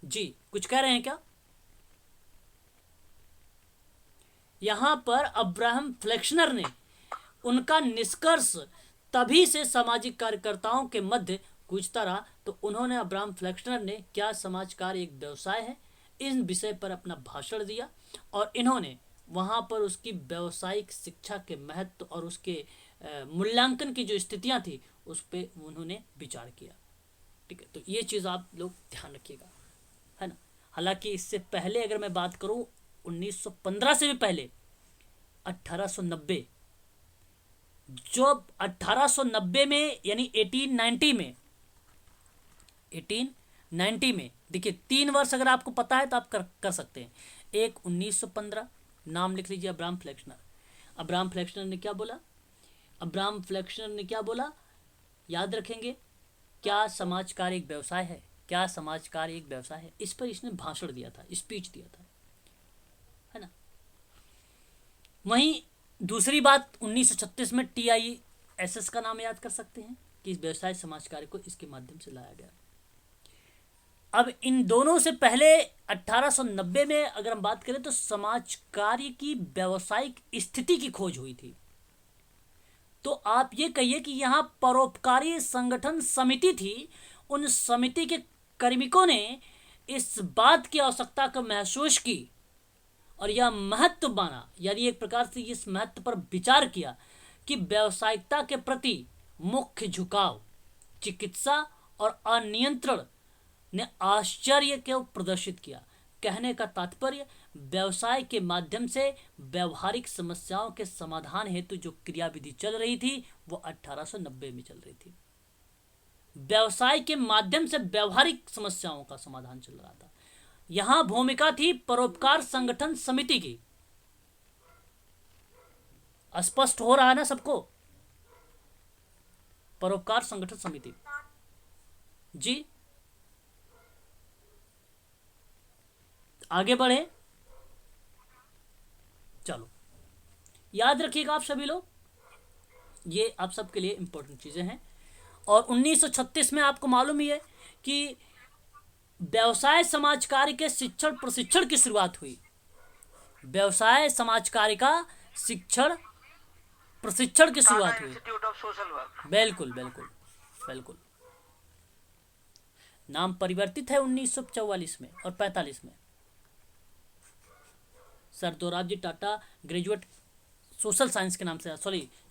जी कुछ कह रहे हैं क्या? यहाँ पर अब्राहम फ्लेक्सनर ने उनका निष्कर्ष तभी से सामाजिक कार्यकर्ताओं के मध्य गूंजता रहा। तो उन्होंने, अब्राहम फ्लेक्सनर ने, क्या समाज कार्य एक व्यवसाय है, इन विषय पर अपना भाषण दिया और इन्होंने वहाँ पर उसकी व्यावसायिक शिक्षा के महत्व और उसके मूल्यांकन की जो स्थितियाँ थी उस पर उन्होंने विचार किया। ठीक है, तो ये चीज़ आप लोग ध्यान रखिएगा, है ना। हालांकि इससे पहले अगर मैं बात करूँ 1915 से भी पहले 1890, जो 1890 में यानी 1890 में देखिए 3 वर्ष अगर आपको पता है तो आप कर सकते हैं। एक 1915, नाम लिख लीजिए अब्राहम फ्लेक्सनर। अब्राहम फ्लेक्सनर ने क्या बोला? अब्राहम फ्लेक्सनर ने क्या बोला याद रखेंगे, क्या समाज कार्य एक व्यवसाय है, क्या समाज कार्य एक व्यवसाय है, इस पर इसने भाषण दिया था, स्पीच दिया था, है ना। वहीं दूसरी बात 1936 में TISS का नाम याद कर सकते हैं कि इस व्यवसाय समाज कार्य को इसके माध्यम से लाया गया। अब इन दोनों से पहले 1890 में अगर हम बात करें तो समाज कार्य की व्यावसायिक स्थिति की खोज हुई थी। तो आप ये कहिए कि यहाँ परोपकारी संगठन समिति थी, उन समिति के कार्मिकों ने इस बात की आवश्यकता को महसूस की और यह महत्व माना, यानी एक प्रकार से इस महत्व पर विचार किया कि व्यावसायिकता के प्रति मुख्य झुकाव, चिकित्सा और अनियंत्रण ने आश्चर्य को प्रदर्शित किया। कहने का तात्पर्य, व्यवसाय के माध्यम से व्यवहारिक समस्याओं के समाधान हेतु जो क्रियाविधि चल रही थी वो 1890 में चल रही थी। व्यवसाय के माध्यम से व्यवहारिक समस्याओं का समाधान चल रहा था। यहां भूमिका थी परोपकार संगठन समिति की। स्पष्ट हो रहा है ना सबको? परोपकार संगठन समिति, जी आगे बढ़े, चलो याद रखिएगा आप सभी लोग, ये आप सबके लिए इंपॉर्टेंट चीजें हैं। और 1936 में आपको मालूम ही है कि व्यवसाय समाज कार्य के शिक्षण प्रशिक्षण की शुरुआत हुई। व्यवसाय समाज कार्य का शिक्षण प्रशिक्षण की शुरुआत हुई। इंस्टीट्यूट ऑफ सोशल वर्क, बिल्कुल बिल्कुल बिल्कुल। नाम परिवर्तित है 1944 में और 45 में। Sir Dorabji Tata graduate social science के नाम से,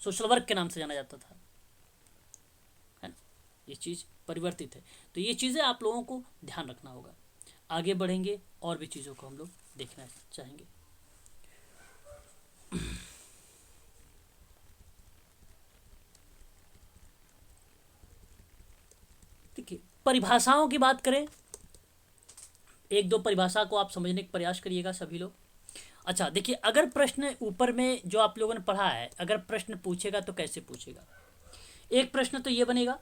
सोशल वर्क के नाम से जाना जाता था, है ना। ये चीज़ परिवर्तित है, तो ये चीज़ें आप लोगों को ध्यान रखना होगा। आगे बढ़ेंगे और भी चीज़ों को हम लोग देखना चाहेंगे। देखिए परिभाषाओं की बात करें, एक दो परिभाषा को आप समझने का प्रयास करिएगा सभी लोग। अच्छा देखिए, अगर प्रश्न ऊपर में जो आप लोगों ने पढ़ा है, अगर प्रश्न पूछेगा तो कैसे पूछेगा? एक प्रश्न तो ये बनेगा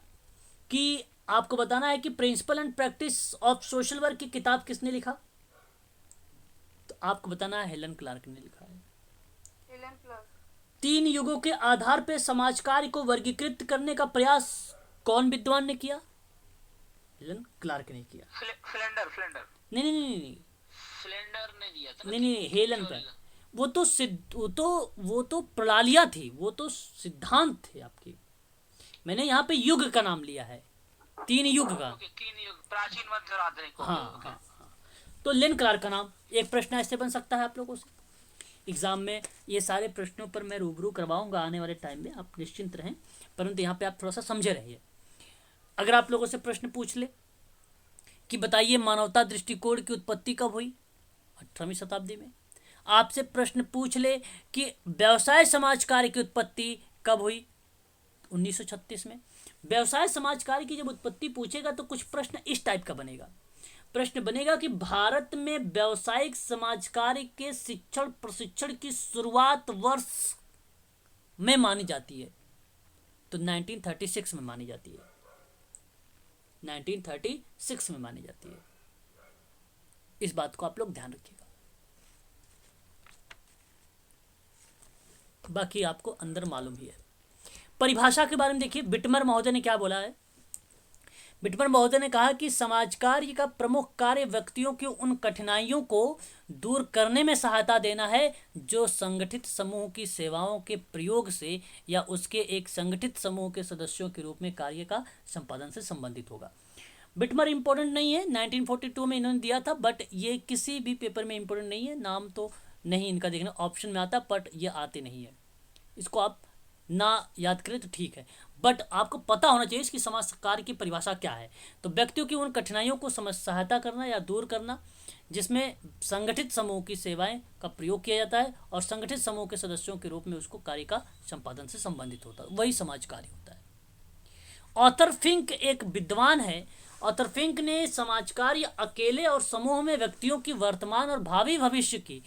कि आपको बताना है कि principle and practice of social work की किताब किसने लिखा? तो आपको बताना है हेलन क्लार्क ने लिखा है। Helen Clark. 3 युगों के आधार पर समाज कार्य को वर्गीकृत करने का प्रयास कौन विद्वान ने किया? हेलन क्लार्क ने किया। फ्लेंडर। नहीं, सिलेंडर ने दिया था ना, नहीं नहीं, हेलन थ्योरी पर का। वो तो प्रणालियाँ थी, वो तो सिद्धांत थे आपके। मैंने यहाँ पे युग का नाम लिया है, 3 युग का। ओके, 3 युग, प्राचीन, मध्य और आधुनिक। ओके हाँ ओके। हाँ हाँ। तो लेन क्लार्क का नाम, एक प्रश्न ऐसे बन सकता है आप लोगों से एग्जाम में। ये सारे प्रश्नों पर मैं रूबरू करवाऊंगा आने वाले टाइम में, आप निश्चिंत रहें, परंतु यहाँ पे आप थोड़ा सा समझे रहिए। अगर आप लोगों से प्रश्न पूछ ले कि बताइए मानवता दृष्टिकोण की उत्पत्ति कब हुई, 18वीं शताब्दी में। आपसे प्रश्न पूछ ले कि व्यवसाय समाज कार्य की उत्पत्ति कब हुई, 1936 में। व्यवसाय समाज कार्य की जब उत्पत्ति पूछेगा तो कुछ प्रश्न इस टाइप का बनेगा। प्रश्न बनेगा कि भारत में व्यावसायिक समाज कार्य के शिक्षण प्रशिक्षण की शुरुआत वर्ष में मानी जाती है, तो 1936 में मानी जाती है, 1936 में मानी जाती है। इस बात को आप लोग ध्यान रखिएगा। बाकी आपको अंदर मालूम ही है। परिभाषा के बारे में देखिए, बिटमर महोदय ने क्या बोला है। बिटमर महोदय ने कहा कि समाज कार्य का प्रमुख कार्य व्यक्तियों की उन कठिनाइयों को दूर करने में सहायता देना है जो संगठित समूह की सेवाओं के प्रयोग से या उसके एक संगठित समूह के सदस्यों के रूप में कार्य का संपादन से संबंधित होगा। बिटमर इंपॉर्टेंट नहीं है, 1942 में इन्होंने दिया था, बट ये किसी भी पेपर में इंपॉर्टेंट नहीं है। नाम तो नहीं इनका देखना, ऑप्शन में आता, बट ये आते नहीं है। इसको आप ना याद करें तो ठीक है, बट आपको पता होना चाहिए इसकी समाज कार्य की परिभाषा क्या है। तो व्यक्तियों की उन कठिनाइयों को सहायता करना या दूर करना जिसमें संगठित समूह की सेवाएं का प्रयोग किया जाता है और संगठित समूह के सदस्यों के रूप में उसको कार्य का संपादन से संबंधित होता है, वही समाज कार्य होता है। ऑथर फिंक एक विद्वान है। ऑथर फिंक ने समाज कार्य अकेले और समूह में व्यक्तियों की वर्तमान और भावी भविष्य की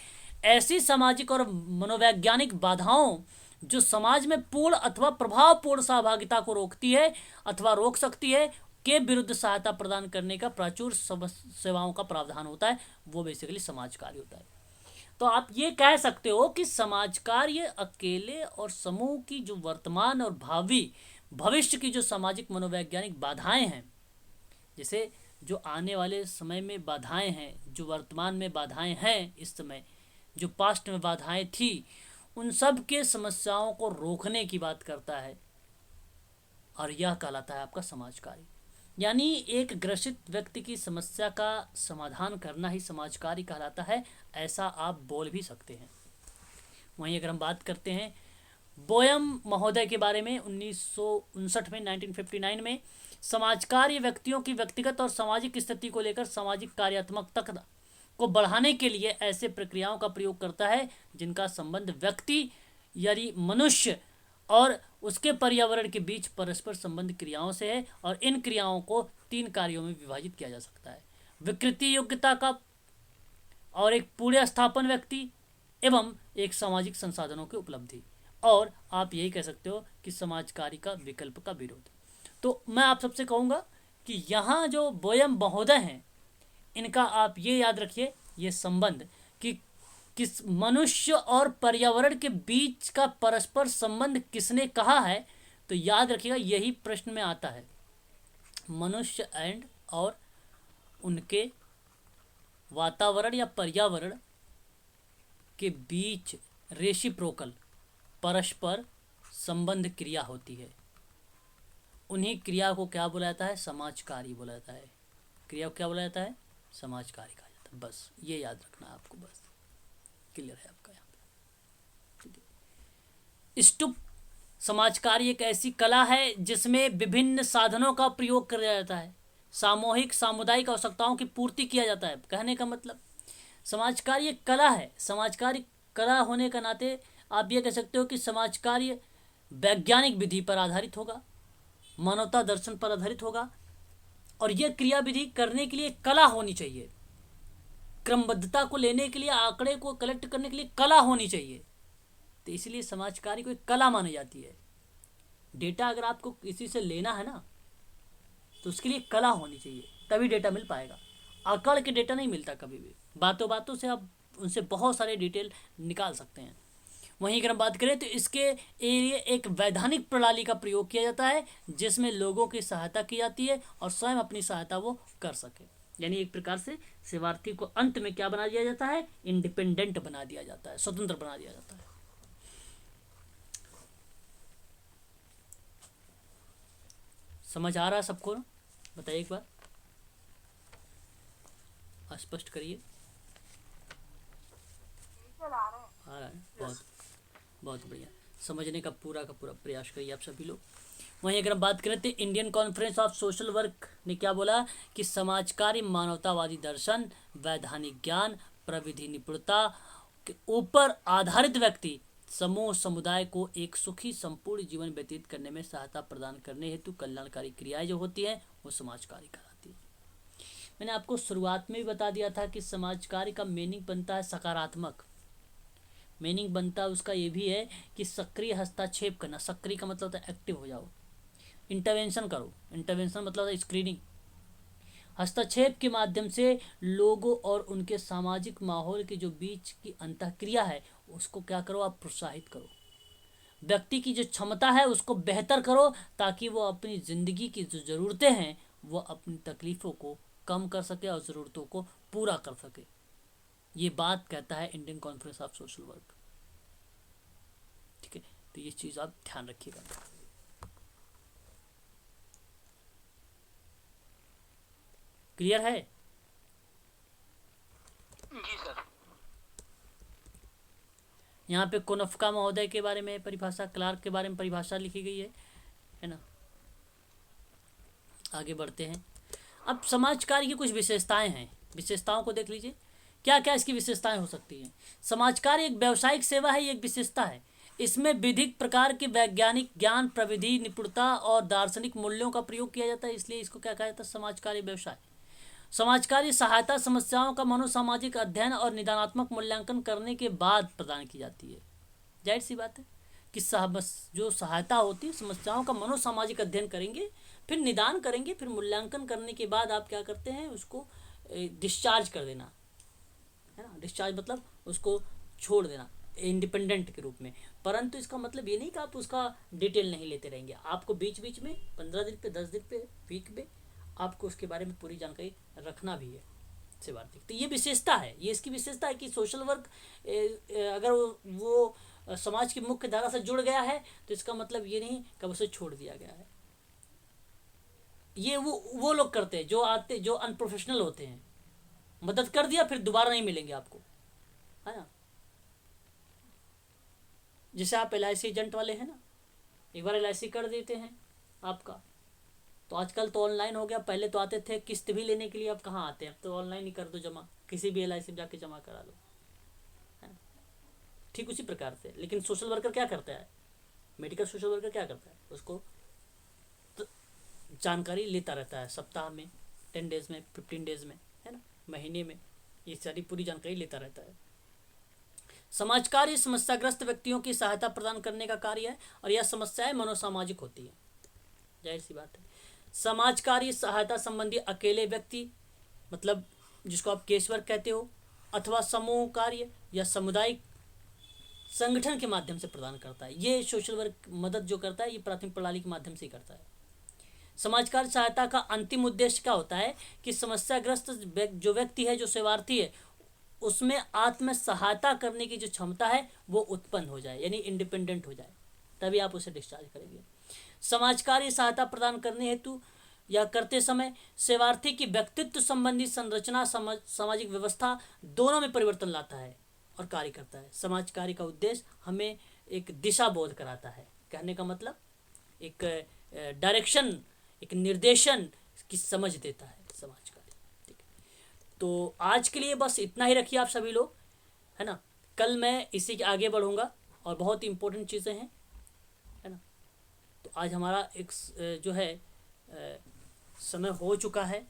ऐसी सामाजिक और मनोवैज्ञानिक बाधाओं जो समाज में पूर्ण अथवा प्रभावपूर्ण सहभागिता को रोकती है अथवा रोक सकती है के विरुद्ध सहायता प्रदान करने का प्राचुर सेवाओं का प्रावधान होता है, वो बेसिकली समाज कार्य होता है। तो आप ये कह सकते हो कि समाज कार्य अकेले और समूह की जो वर्तमान और भावी भविष्य की जो सामाजिक मनोवैज्ञानिक बाधाएं हैं, जैसे जो आने वाले समय में बाधाएं हैं, जो वर्तमान में बाधाएं हैं इस समय, जो पास्ट में बाधाएं थी, उन सब के समस्याओं को रोकने की बात करता है और यह कहलाता है आपका समाज कार्य। यानी एक ग्रसित व्यक्ति की समस्या का समाधान करना ही समाज कार्य कहलाता है, ऐसा आप बोल भी सकते हैं। वहीं अगर हम बात करते हैं बोयम महोदय के बारे में, 1959 में 1959 में समाज कार्य व्यक्तियों की व्यक्तिगत और सामाजिक स्थिति को लेकर सामाजिक कार्यात्मकता को बढ़ाने के लिए ऐसे प्रक्रियाओं का प्रयोग करता है जिनका संबंध व्यक्ति यानी मनुष्य और उसके पर्यावरण के बीच परस्पर संबंध क्रियाओं से है और इन क्रियाओं को 3 कार्यों में विभाजित किया जा सकता है: विकृति योग्यता का और एक पूरे स्थापन व्यक्ति एवं एक सामाजिक संसाधनों की उपलब्धि, और आप यही कह सकते हो कि समाज कार्य का विकल्प का विरोध। तो मैं आप सबसे कहूँगा कि यहाँ जो बोयम महोदय हैं इनका आप ये याद रखिए, ये संबंध कि किस मनुष्य और पर्यावरण के बीच का परस्पर संबंध किसने कहा है, तो याद रखिएगा यही प्रश्न में आता है। मनुष्य एंड और उनके वातावरण या पर्यावरण के बीच रेसिप्रोकल परस्पर संबंध क्रिया होती है, उन्हीं क्रिया को क्या बोला जाता है? समाज कार्य बोला जाता है। क्रिया को क्या बोला जाता है? समाज कार्य कहा जाता है। बस ये याद रखना है आपको, बस क्लियर है आपका यहाँ पे, ठीक है। स्टुप समाज कार्य एक ऐसी कला है जिसमें विभिन्न साधनों का प्रयोग किया जाता है, सामूहिक सामुदायिक आवश्यकताओं की पूर्ति किया जाता है। कहने का मतलब समाज कार्य एक कला है। समाज कार्य कला होने का नाते आप ये कह सकते हो कि समाज कार्य वैज्ञानिक विधि पर आधारित होगा, मानवता दर्शन पर आधारित होगा, और यह क्रिया विधि करने के लिए कला होनी चाहिए। क्रमबद्धता को लेने के लिए, आंकड़े को कलेक्ट करने के लिए कला होनी चाहिए। तो इसलिए समाज कार्य को एक कला मानी जाती है। डेटा अगर आपको किसी से लेना है ना, तो उसके लिए कला होनी चाहिए, तभी डेटा मिल पाएगा। अकड़ के डेटा नहीं मिलता कभी भी। बातों बातों से आप उनसे बहुत सारे डिटेल निकाल सकते हैं। वहीं अगर हम बात करें तो इसके लिए एक वैधानिक प्रणाली का प्रयोग किया जाता है जिसमें लोगों की सहायता की जाती है और स्वयं अपनी सहायता वो कर सके। यानी एक प्रकार से सेवार्थी को अंत में क्या बना दिया जाता है, इंडिपेंडेंट बना दिया जाता है, स्वतंत्र बना दिया जाता है। समझ आ रहा है सबको ना? बताइए एक बार, स्पष्ट करिए। आ रहा है, बहुत बहुत बढ़िया। समझने का पूरा प्रयास करिए आप सभी लोग। वहीं अगर हम बात करें तो Indian conference of social work ने क्या बोला कि समाज कार्य मानवतावादी दर्शन, वैधानिक ज्ञान, प्रविधि निपुणता के ऊपर आधारित व्यक्ति समूह समुदाय को एक सुखी संपूर्ण जीवन व्यतीत करने में सहायता प्रदान करने हेतु कल्याणकारी क्रियाएं जो होती हैं वो समाज कार्य कहलाती है। मैंने आपको शुरुआत में भी बता दिया था कि समाज कार्य का मीनिंग बनता है सकारात्मक। मीनिंग बनता है उसका ये भी है कि सक्रिय हस्तक्षेप करना। सक्रिय का मतलब होता है एक्टिव हो जाओ, इंटरवेंशन करो। इंटरवेंशन मतलब होता है स्क्रीनिंग। हस्तक्षेप के माध्यम से लोगों और उनके सामाजिक माहौल के जो बीच की अंतःक्रिया है उसको क्या करो, आप प्रोत्साहित करो। व्यक्ति की जो क्षमता है उसको बेहतर करो ताकि वो अपनी ज़िंदगी की जो ज़रूरतें हैं वो अपनी तकलीफ़ों को कम कर सके और ज़रूरतों को पूरा कर सके। ये बात कहता है Indian conference of social work. ठीक है, तो ये चीज़ आप ध्यान रखिएगा। क्लियर है? जी सर। यहाँ पे कोनफ्का महोदय के बारे में परिभाषा, क्लार्क के बारे में परिभाषा लिखी गई है ना। आगे बढ़ते हैं। अब समाज कार्य की कुछ विशेषताएं हैं, विशेषताओं को देख लीजिए। क्या क्या इसकी विशेषताएं हो सकती हैं। समाज कार्य एक व्यावसायिक सेवा है, ये एक विशेषता है। इसमें विधिक प्रकार के वैज्ञानिक ज्ञान, प्रविधि निपुणता और दार्शनिक मूल्यों का प्रयोग किया जाता है, इसलिए इसको क्या कहा जाता है, समाज कार्य व्यवसाय। समाज कार्य सहायता समस्याओं का मनोसामाजिक अध्ययन और निदानात्मक मूल्यांकन करने के बाद प्रदान की जाती है। जाहिर सी बात है कि जो सहायता होती है, समस्याओं का मनोसामाजिक अध्ययन करेंगे, फिर निदान करेंगे, फिर मूल्यांकन करने के बाद आप क्या करते हैं, उसको डिस्चार्ज कर देना है ना। डिस्चार्ज मतलब उसको छोड़ देना इंडिपेंडेंट के रूप में। परंतु इसका मतलब ये नहीं कि आप उसका डिटेल नहीं लेते रहेंगे। आपको बीच बीच में 15 दिन पे, 10 दिन पे, वीक पे आपको उसके बारे में पूरी जानकारी रखना भी है सेवार्थी। तो ये विशेषता है, ये इसकी विशेषता है कि सोशल वर्क अगर वो समाज की मुख्य धारा से जुड़ गया है तो इसका मतलब ये नहीं कि उसे छोड़ दिया गया है। ये वो लोग करते हैं जो अनप्रोफेशनल होते हैं। मदद कर दिया फिर दोबारा नहीं मिलेंगे आपको, है ना। जैसे आप LIC एजेंट वाले हैं ना, एक बार LIC कर देते हैं आपका, तो आजकल तो ऑनलाइन हो गया। पहले तो आते थे किस्त भी लेने के लिए, अब कहाँ आते हैं, अब तो ऑनलाइन ही कर दो जमा, किसी भी LIC में जाके जमा करा दो, है। ठीक उसी प्रकार से लेकिन सोशल वर्कर क्या करता है, मेडिकल सोशल वर्कर क्या करता है, उसको तो जानकारी लेता रहता है, सप्ताह में, 10 डेज में, 15 डेज में, है ना, महीने में, ये सारी पूरी जानकारी लेता रहता है। समाज कार्य समस्याग्रस्त व्यक्तियों की सहायता प्रदान करने का कार्य है और यह समस्याएं मनोसामाजिक होती है। जाहिर सी बात है। समाज कार्य सहायता संबंधी अकेले व्यक्ति, मतलब जिसको आप केस वर्क कहते हो, अथवा समूह कार्य या सामुदायिक संगठन के माध्यम से प्रदान करता है। ये सोशल वर्क मदद जो करता है ये प्राथमिक प्रणाली के माध्यम से ही करता है। समाज कार्य सहायता का अंतिम उद्देश्य क्या होता है कि समस्याग्रस्त जो व्यक्ति है, जो सेवार्थी है, उसमें आत्म सहायता करने की जो क्षमता है वो उत्पन्न हो जाए, यानी इंडिपेंडेंट हो जाए, तभी आप उसे डिस्चार्ज करेंगे। समाज कार्य सहायता प्रदान करने हेतु या करते समय सेवार्थी की व्यक्तित्व संबंधी संरचना सामाजिक व्यवस्था दोनों में परिवर्तन लाता है और कार्य करता है। समाज कार्य का उद्देश्य हमें एक दिशा बोध कराता है, कहने का मतलब एक डायरेक्शन, एक निर्देशन की समझ देता है समाज कार्य। ठीक है, तो आज के लिए बस इतना ही रखिए आप सभी लोग, है ना। कल मैं इसी के आगे बढ़ूंगा और बहुत ही इंपॉर्टेंट चीज़ें हैं, है ना। तो आज हमारा एक जो है समय हो चुका है।